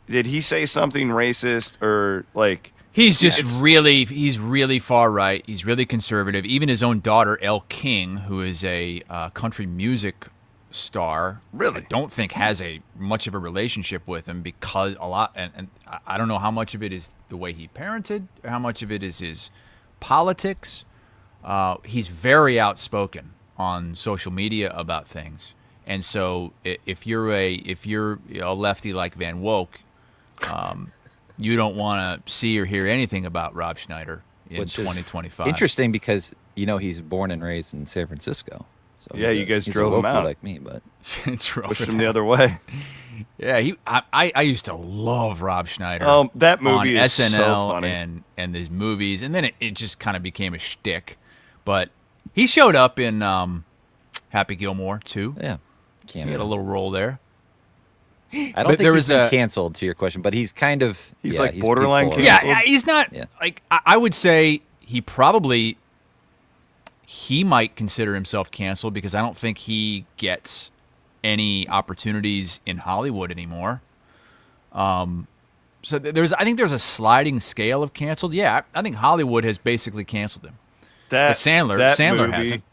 did he say something racist or like? He's really far right. He's really conservative. Even his own daughter, Elle King, who is a country music star, really, I don't think has much of a relationship with him because and I don't know how much of it is the way he parented, or how much of it is his politics. He's very outspoken on social media about things, and so if you're a lefty like Van Woke, you don't want to see or hear anything about Rob Schneider in 2025. Interesting because he's born and raised in San Francisco. So yeah, you guys drove him out like me, but pushed him the other way. Yeah, I used to love Rob Schneider. Oh, that movie on is SNL so funny. and these movies, and then it just kind of became a shtick. But he showed up in Happy Gilmore too. Yeah, he had a little role there. I don't think he's been canceled, to your question, but he's kind of he's borderline canceled. Yeah, he's not like I would say he might consider himself canceled because I don't think he gets any opportunities in Hollywood anymore. So I think there's a sliding scale of canceled. Yeah, I think Hollywood has basically canceled him. But Sandler movie, hasn't.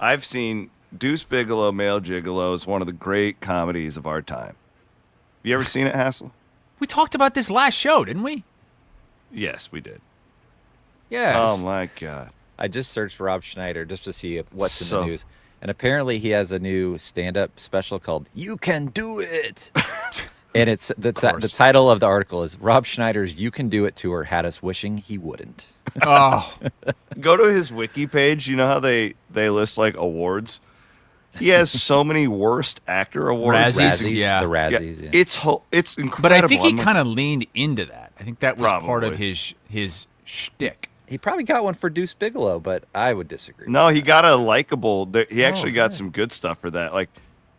I've seen Deuce Bigelow, Male Gigolo is one of the great comedies of our time. Have you ever seen it, Hassel? We talked about this last show, didn't we? Yes, we did. Yeah. Oh my God. I just searched Rob Schneider just to see what's in the news. And apparently he has a new stand-up special called You Can Do It. And it's the title of the article is Rob Schneider's You Can Do It tour had us wishing he wouldn't. Oh. Go to his wiki page. You know how they list like awards? He has so many worst actor awards. Razzies, yeah. The Razzies. Yeah. It's incredible. But I think he kind of leaned into that. I think that was part of his shtick. He probably got one for Deuce Bigelow, but I would disagree. No, he got a likable. He actually got some good stuff for that. Like,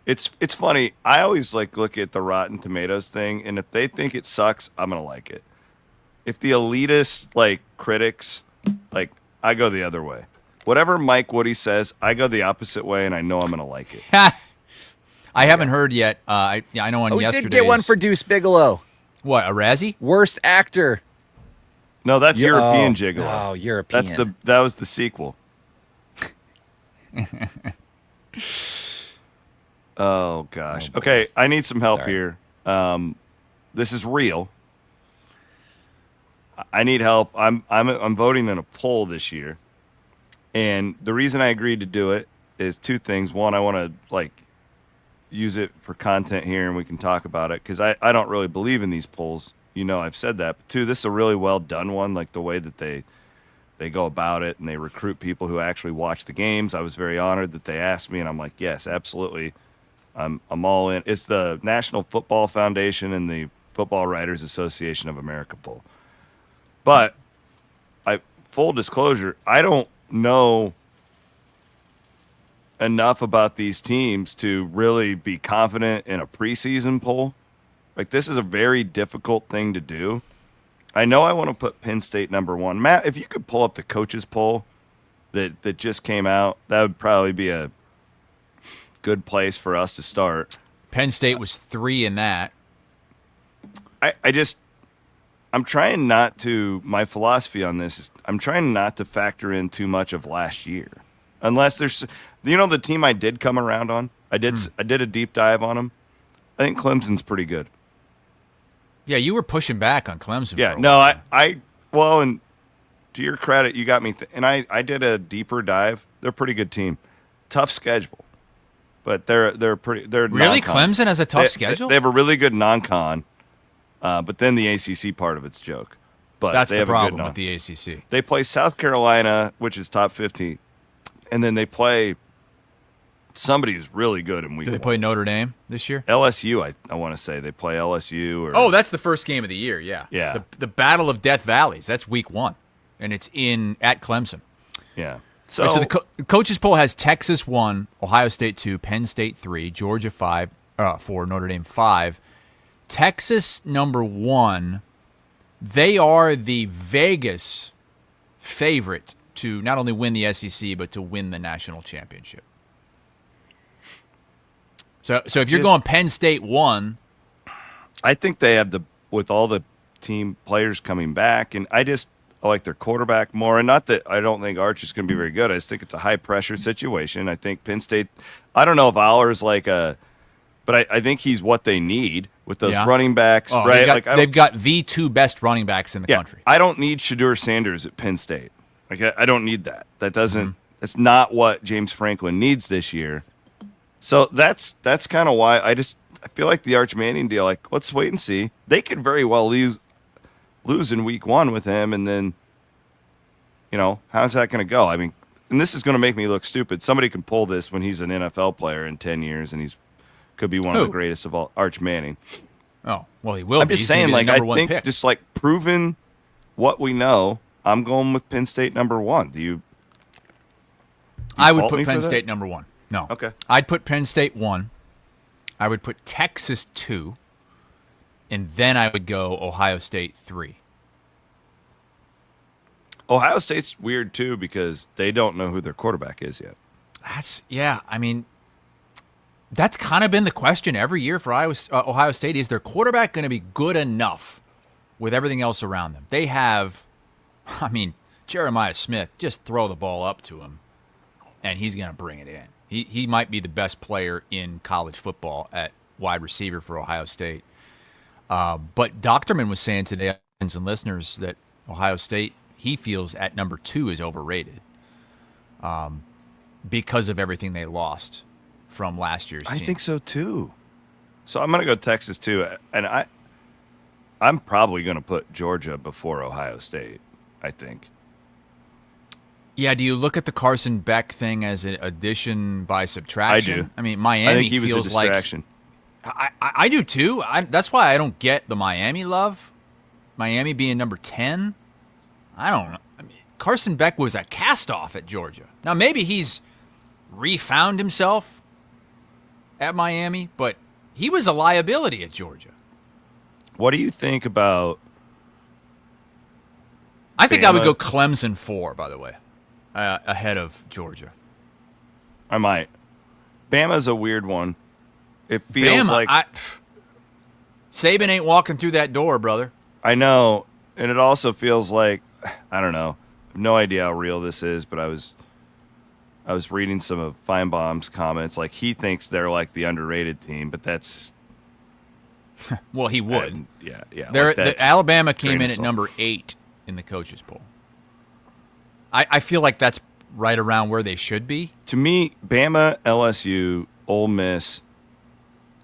it's funny. I always look at the Rotten Tomatoes thing, and if they think it sucks, I'm gonna like it. If the elitist critics Like, I go the other way. Whatever Mike Woody says, I go the opposite way, and I know I'm going to like it. I haven't heard yet. I know on yesterday's... We did get one for Deuce Bigelow. What, a Razzie? Worst actor. No, that's European Gigolo. Oh, European. That was the sequel. Oh gosh. Okay, I need some help here. This is real. I need help. I'm voting in a poll this year, and the reason I agreed to do it is two things. One, I want to use it for content here, and we can talk about it because I don't really believe in these polls. You know, I've said that. But two, this is a really well done one. Like the way that they go about it, and they recruit people who actually watch the games. I was very honored that they asked me, and I'm like, yes, absolutely. I'm all in. It's the National Football Foundation and the Football Writers Association of America poll. But full disclosure, I don't know enough about these teams to really be confident in a preseason poll. Like, this is a very difficult thing to do. I know I want to put Penn State number one. Matt, if you could pull up the coaches poll that just came out, that would probably be a good place for us to start. Penn State was 3 in that. I'm trying not to, my philosophy on this is I'm trying not to factor in too much of last year. Unless there's, the team I did come around on, I did a deep dive on them. I think Clemson's pretty good. Yeah, you were pushing back on Clemson. Yeah, no, well, and to your credit, you got me, and I did a deeper dive. They're a pretty good team. Tough schedule, but they're really non-cons. Clemson has a tough schedule. They have a really good non-con, but then the ACC part of it's joke. But that's they the have problem a good with the ACC. They play South Carolina, which is top 15, and then they play somebody who's really good in week 1. Do they play Notre Dame this year? LSU, I want to say. They play LSU. Oh, that's the first game of the year, yeah. Yeah. The Battle of Death Valleys, that's week 1, and it's at Clemson. Yeah. So the coaches poll has Texas 1, Ohio State 2, Penn State 3, Georgia 4, Notre Dame 5. Texas number 1, they are the Vegas favorite to not only win the SEC, but to win the national championship. So if you're going Penn State 1, I think they have with all the team players coming back, and I like their quarterback more. And not that I don't think 𝗀̈cie is going to be very good. I just think it's a high pressure situation. I think Penn State. I don't know if Aller's but I think he's what they need with those running backs, right? They've got the 2 best running backs in the country. I don't need 𝘚udor Sanders at Penn State. Like I don't need that. That doesn't. That's not what James Franklin needs this year. So that's kind of why I feel like the Arch Manning deal. Like, let's wait and see. They could very well lose in week 1 with him, and then, how's that going to go? I mean, and this is going to make me look stupid. Somebody can pull this when he's an NFL player in 10 years, and could be one of the greatest of all. Arch Manning. Oh well, he will. I'm just saying, I think pick. Just proving what we know. I'm going with Penn State number 1. Do you I would put Penn State number 1. No. Okay. I'd put Penn State 1. I would put Texas 2. And then I would go Ohio State 3. Ohio State's weird, too, because they don't know who their quarterback is yet. That's kind of been the question every year for Ohio State. Is their quarterback going to be good enough with everything else around them? They have, Jeremiah Smith, just throw the ball up to him, and he's going to bring it in. He might be the best player in college football at wide receiver for Ohio State. But Doctorman was saying today, and listeners, that Ohio State, he feels at number 2 is overrated because of everything they lost from last year's team. I think so, too. So I'm going to go Texas, too. And I'm probably going to put Georgia before Ohio State, I think. Yeah, do you look at the Carson Beck thing as an addition by subtraction? I do. Miami I think he was feels a distraction. I do too. That's why I don't get the Miami love. Miami being number 10. I don't know. Carson Beck was a cast-off at Georgia. Now, maybe he's refound himself at Miami, but he was a liability at Georgia. What do you think about I think I would go Clemson 4, by the way, ahead of Georgia. I might. Bama's a weird one. It feels like Saban ain't walking through that door, brother. I know, and it also feels like, I don't know. I have no idea how real this is, but I was reading some of Feinbaum's comments. Like, he thinks they're like the underrated team, but that's well, he would. Yeah. The Alabama came in at number 8 in the coaches poll. I feel like that's right around where they should be. To me, Bama, LSU, Ole Miss,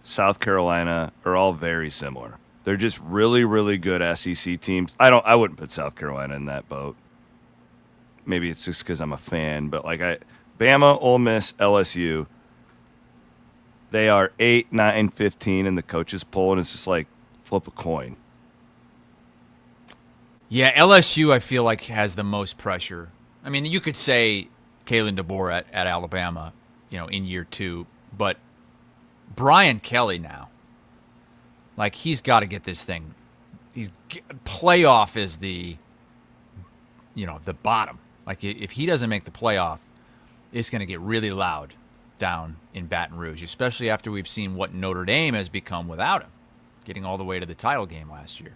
South Carolina are all very similar. They're just really, really good SEC teams. I wouldn't put South Carolina in that boat. Maybe it's just because I'm a fan, but Bama, Ole Miss, LSU, they are 8, 9, 15 in the coaches poll, and it's just like flip a coin. Yeah, LSU I feel like has the most pressure. I mean, you could say Kalen DeBoer at Alabama, in year 2, but Brian Kelly now, he's got to get this thing. Playoff is the bottom. If he doesn't make the playoff, it's going to get really loud down in Baton Rouge, especially after we've seen what Notre Dame has become without him, getting all the way to the title game last year.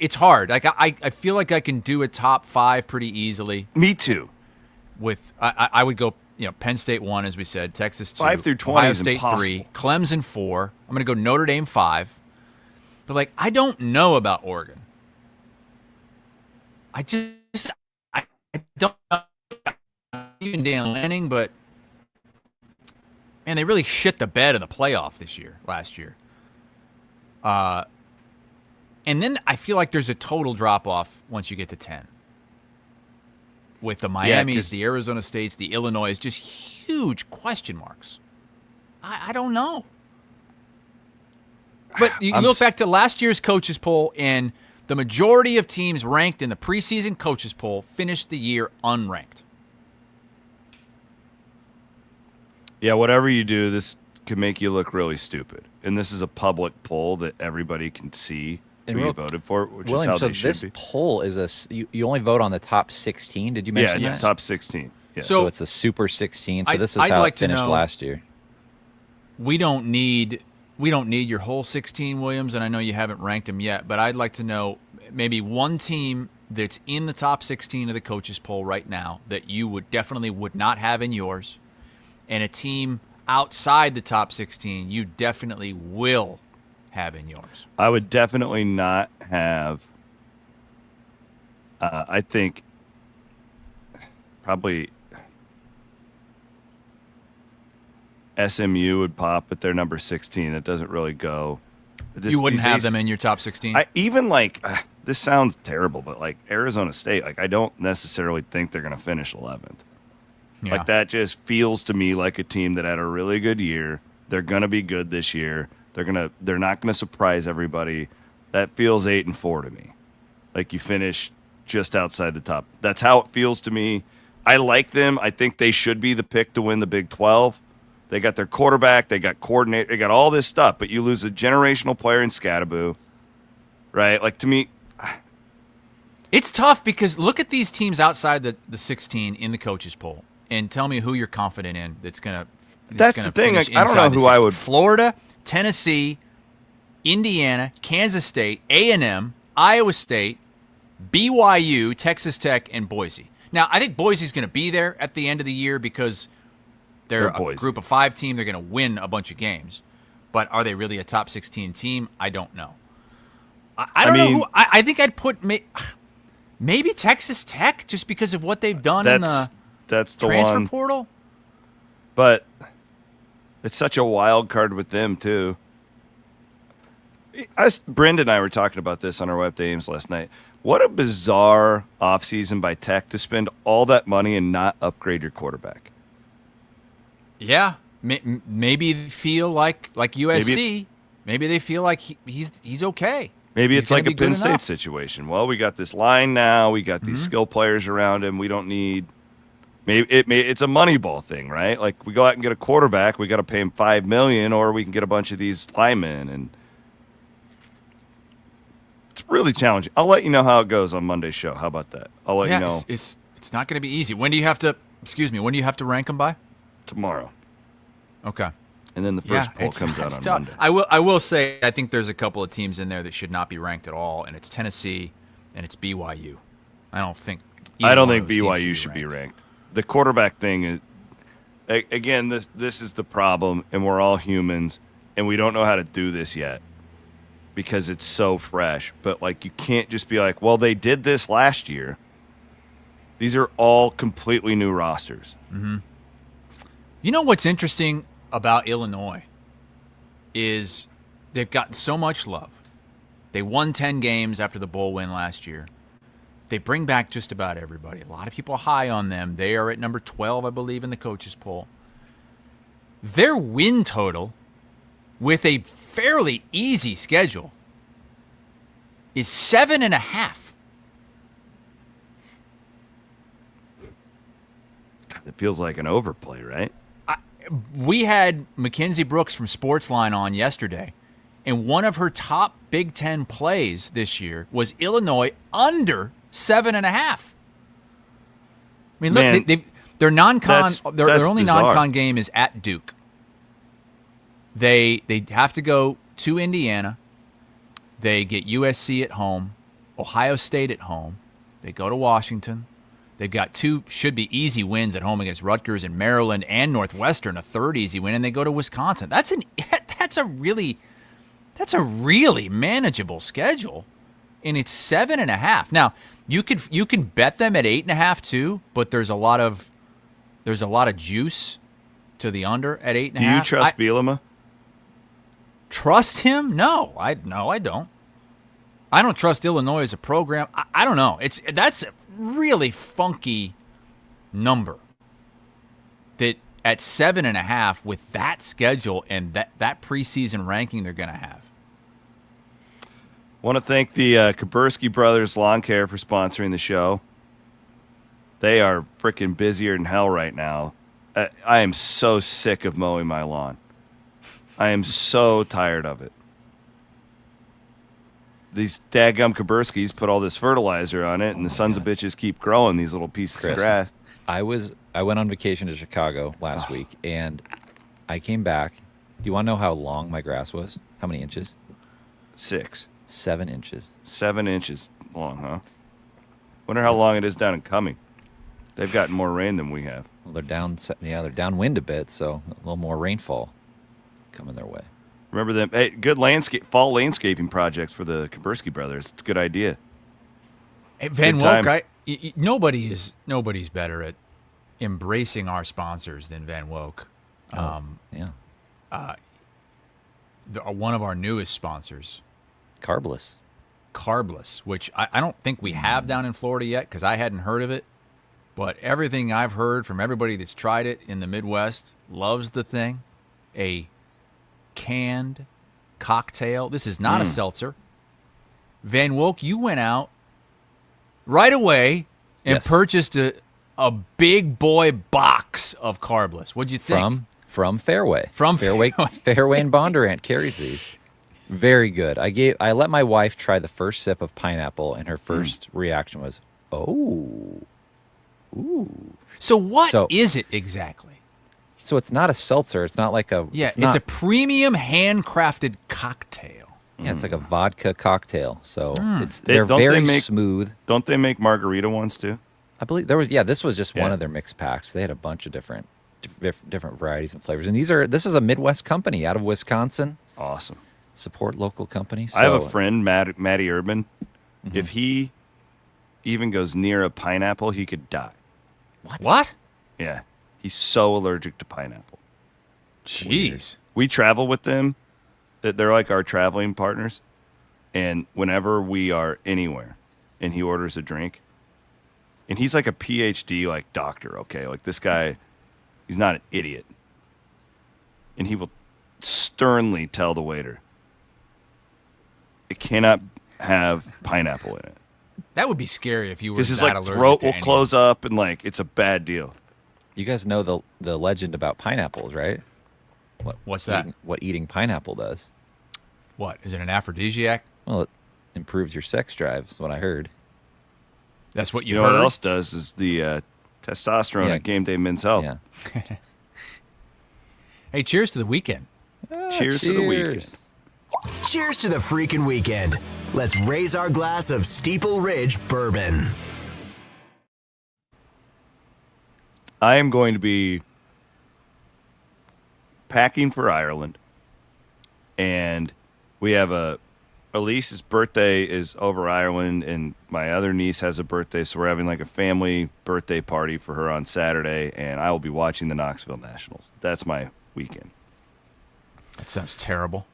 It's hard. I feel like I can do a top 5 pretty easily. Me too. I would go, Penn State 1, as we said, Texas 2, 5 through 20 Ohio is State impossible. 3, Clemson 4. I'm going to go Notre Dame 5. But I don't know about Oregon. I don't know even Dan Lanning, but man, they really shit the bed in the playoff last year. And then I feel like there's a total drop-off once you get to 10. With the Miamis, the Arizona States, the Illinois, just huge question marks. I don't know. But you look back to last year's coaches poll, and the majority of teams ranked in the preseason coaches poll finished the year unranked. Yeah, whatever you do, this could make you look really stupid. And this is a public poll that everybody can see who you voted for, which is how they should this be. poll is you only vote on the top 16. Did you mention that? Yeah, it's top 16. Yeah. So it's a Super 16. So this is how it finished last year. We don't need your whole 16, Williams, and I know you haven't ranked them yet, but I'd like to know maybe one team that's in the top 16 of the coaches poll right now that you would not have in yours, and a team outside the top 16 you definitely will have in yours. I would definitely not have. I think probably SMU would pop, but they're number 16. It doesn't really go. You wouldn't have them in your top 16? This sounds terrible, but Arizona State, I don't necessarily think they're going to finish 11th. Yeah. That just feels to me like a team that had a really good year. They're going to be good this year. They're not going to surprise everybody. That feels 8-4 to me. You finish just outside the top. That's how it feels to me. I like them. I think they should be the pick to win the Big 12. They got their quarterback. They got coordinator. They got all this stuff. But you lose a generational player in 𝗙𝗏𝗏, right? To me, it's tough because look at these teams outside the 16 in the coaches poll and tell me who you're confident in that's going to. That's the thing. I don't know who I would. Florida, Tennessee, Indiana, Kansas State, A&M, Iowa State, BYU, Texas Tech, and Boise. Now, I think Boise's going to be there at the end of the year because they're a group of 5 team. They're going to win a bunch of games. But are they really a top 16 team? I don't know. I don't know who. I think I'd put maybe Texas Tech just because of what they've done in the transfer portal. But it's such a wild card with them, too. Brendan and I were talking about this on our web games last night. What a bizarre offseason by Tech to spend all that money and not upgrade your quarterback. Yeah. Maybe they feel like USC. Maybe they feel like he's okay. Maybe it's like a Penn State situation. Well, we got this line now. We got these skill players around him. We don't need – it's a Moneyball thing, right? We go out and get a quarterback. We got to pay him $5 million, or we can get a bunch of these linemen. And It's really challenging. I'll let you know how it goes on Monday's show. How about that? I'll let you know. It's not going to be easy. When do you have to? Excuse me. When do you have to rank them by? Tomorrow. Okay. And then the first poll comes out on tough. Monday. I will say I think there's a couple of teams in there that should not be ranked at all, and it's Tennessee and it's BYU. I don't think BYU should be ranked. The quarterback thing is, again, this is the problem, and we're all humans, and we don't know how to do this yet because it's so fresh. But like, you can't just be like, well, they did this last year. These are all completely new rosters. Mm-hmm. You know what's interesting about Illinois is they've gotten so much love. They won 10 games after the bowl win last year. They bring back just about everybody. A lot of people are high on them. They are at number 12, I believe, in the coaches poll. Their win total with a fairly easy schedule is 7.5. It feels like an overplay, right? We had Mackenzie Brooks from Sportsline on yesterday, and one of her top Big Ten plays this year was Illinois under 7.5. I mean, look, their non-con, their only bizarre. non-con game is at Duke. They have to go to Indiana. They get USC at home, Ohio State at home. They go to Washington. They've got two should-be easy wins at home against Rutgers and Maryland and Northwestern, a third easy win, and they go to Wisconsin. That's a really manageable schedule, and it's 7.5. Now you can bet them at 8.5 too, but there's a lot of juice to the under at 8.5. Do you trust Bielema? Trust him? No, I don't. I don't trust Illinois as a program. I don't know. That's a really funky number. That at 7.5 with that schedule and that preseason ranking they're going to have. Want to thank the 𝗀𝗶𝗶𝗶 Brothers Lawn Care for sponsoring the show. They are freaking busier than hell right now. I am so sick of mowing my lawn. I am so tired of it. These daggum 𝗀𝗶𝗶𝗶s put all this fertilizer on it, and the sons of bitches keep growing these little pieces of grass. I went on vacation to Chicago last week, and I came back. Do you want to know how long my grass was? How many inches? 6. 7 inches. 7 inches long, huh? Wonder how long it is down in Cumming. They've gotten more rain than we have. Well, they're downwind a bit, so a little more rainfall coming their way. Remember them? Hey, good fall landscaping projects for the 𝗀𝗶𝗶𝗶s. It's a good idea. Hey, Van Woke, nobody's better at embracing our sponsors than Van Woke. Yeah. One of our newest sponsors, 𝗀𝗏𝗏, which I don't think we have down in Florida yet because I hadn't heard of it. But everything I've heard from everybody that's tried it in the Midwest loves the thing. A canned cocktail. This is not a seltzer. Van Woke, you went out right away and purchased a big boy box of 𝗀𝗏𝗏𝗏. What'd you think? From Fareway. Fareway and Bondurant carries these. Very good. I let my wife try the first sip of pineapple, and her first reaction was, "Oh, ooh." So what is it exactly? So it's not a seltzer. It's not like a... Yeah, it's a premium handcrafted cocktail. Yeah, it's like a vodka cocktail. So they're very smooth. Don't they make margarita ones too? I believe there was. Yeah, this was just one of their mixed packs. They had a bunch of different varieties and flavors. And this is a Midwest company out of Wisconsin. Awesome. Support local companies. So, I have a friend, Matty Urban. Mm-hmm. If he even goes near a pineapple, he could die. What? Yeah. He's so allergic to pineapple. Jeez. We travel with them. They're like our traveling partners. And whenever we are anywhere and he orders a drink, and he's like a PhD like doctor, okay? Like this guy, he's not an idiot. And he will sternly tell the waiter, it cannot have pineapple in it. That would be scary if you were that allergic. Because his throat will close up and like it's a bad deal. You guys know the legend about pineapples, right? What's that? What eating pineapple does. What? Is it an aphrodisiac? Well, Improves your sex drive, is what I heard. That's what You you know heard? what else does is the testosterone at Game Day Men's Health. Yeah. Hey, cheers to the weekend. Cheers to the weekend. Cheers to the freaking weekend. Let's raise our glass of Steeple Ridge bourbon. I am going to be packing for Ireland, and we have Elise's birthday is over Ireland, and my other niece has a birthday, so we're having like a family birthday party for her on Saturday, and I will be watching the Knoxville Nationals. That's my weekend. That sounds terrible.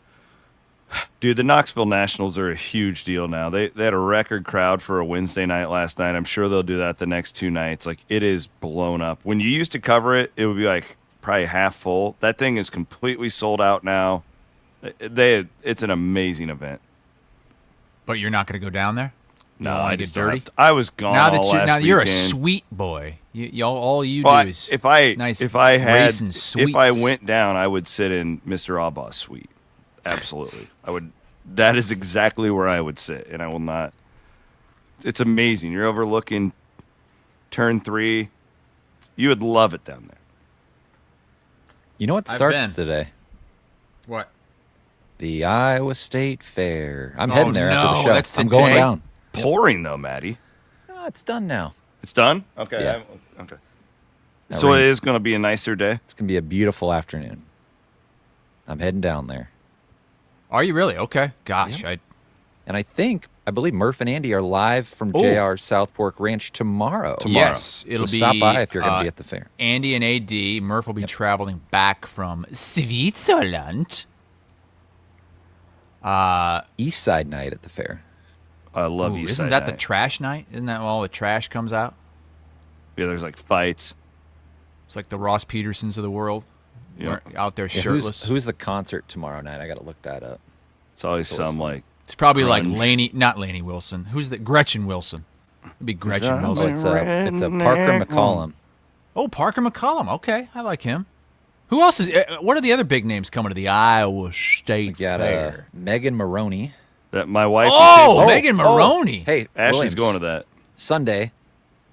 Dude, the Knoxville Nationals are a huge deal now. They had a record crowd for a Wednesday night last night. I'm sure they'll do that the next 2 nights. Like, it is blown up. When you used to cover it, it would be like probably half full. That thing is completely sold out now. It's an amazing event. But you're not going to go down there? You No, don't wanna I get just dirty. I was gone Now that all you, last now you're a weekend. sweet boy. All you Well, do is if I nice if I racing sweets. if I went down, I would sit in Mr. 𝗀𝗏𝗏's suite. Absolutely, I would. That is exactly where I would sit, and I will not. It's amazing. You're overlooking turn 3. You would love it down there. You know what I've starts been. today? What? The Iowa State Fair. I'm Oh, heading there after the no, show. that's I'm going today. down. Pouring though, Maddie. Oh, it's done now. It's done. Okay. Yeah. Okay. That So it rain's- is going to be a nicer day. It's going to be a beautiful afternoon. I'm heading down there. Are you really? Okay. Gosh, And I believe Murph and Andy are live from JR South Fork Ranch tomorrow. Yes, it'll so be. stop by if you're going to be at the fair. Andy and AD. Murph will be traveling back from Switzerland. East Side night at the fair. I love Ooh, East isn't Side that the Night. trash night? Isn't that when all the trash comes out? Yeah, there's like fights. It's like the Ross Petersons of the world. Yeah. We're out there Yeah, shirtless. who's the concert tomorrow night? I got to look that up. It's always some like. It's probably like grunge. not Lainey Wilson. Who's the Gretchen Wilson? It'd be Gretchen Oh, Wilson. it's a Parker McCollum. Oh, Parker McCollum. Okay, I like him. Who else is? What are the other big names coming to the Iowa State We got Fair? Megan Maroney. That my wife. Oh, and kids- Megan Maroney. Hey, Ashley's Williams. going to that. Sunday,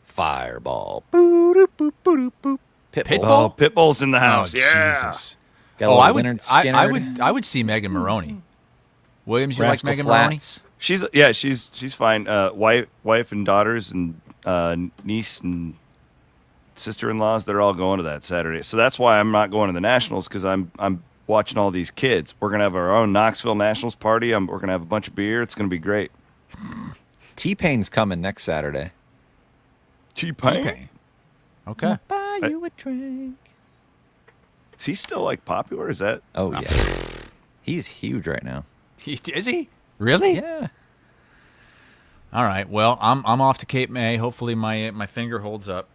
Fireball. Boop, boop, boop, boop. Pitbull. Oh, Pitbull's in the house. Oh, yeah. Jesus. Got a Oh, little I would. Leonard I Skinner. would see Megan Maroney. Williams, you Rascal like Megan Maroney? Flats. She's fine. Wife and daughters and niece and sister-in-laws, they're all going to that Saturday. So that's why I'm not going to the Nationals, because I'm watching all these kids. We're gonna have our own Knoxville Nationals party. We're gonna have a bunch of beer. It's gonna be great. T-Pain's coming next Saturday. T-Pain. Okay. Okay. Buy you a drink. Is he still like popular? Is that? Oh yeah, he's huge right now. Is he really? Yeah. All right. Well, I'm off to Cape May. Hopefully my finger holds up.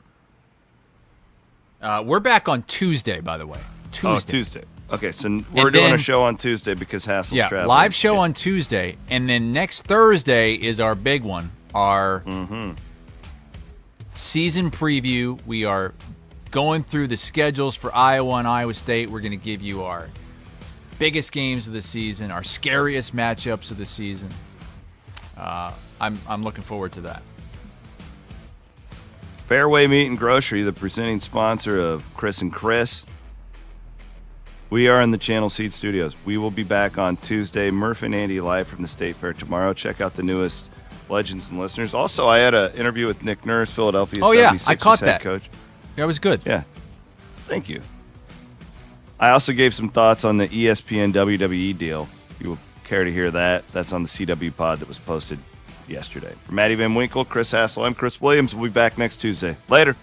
We're back on Tuesday, by the way. Tuesday. Oh, Tuesday. Okay, so we're doing a show on Tuesday because Hassel's traveling. Live show on Tuesday, and then next Thursday is our big one, our season preview. We are going through the schedules for Iowa and Iowa State. We're going to give you our biggest games of the season, our scariest matchups of the season. I'm looking forward to that. Fareway Meat and Grocery, the presenting sponsor of Chris and Chris. We are in the Channel Seed Studios. We will be back on Tuesday. Murph and Andy live from the State Fair tomorrow. Check out the newest legends and listeners. Also, I had an interview with Nick Nurse, Philadelphia 76ers I caught head that. coach. That was good. Yeah. Thank you. I also gave some thoughts on the ESPN WWE deal. If you will care to hear that, that's on the CW pod that was posted yesterday. For Maddie Van Winkle, Chris Hassel, I'm Chris Williams. We'll be back next Tuesday. Later.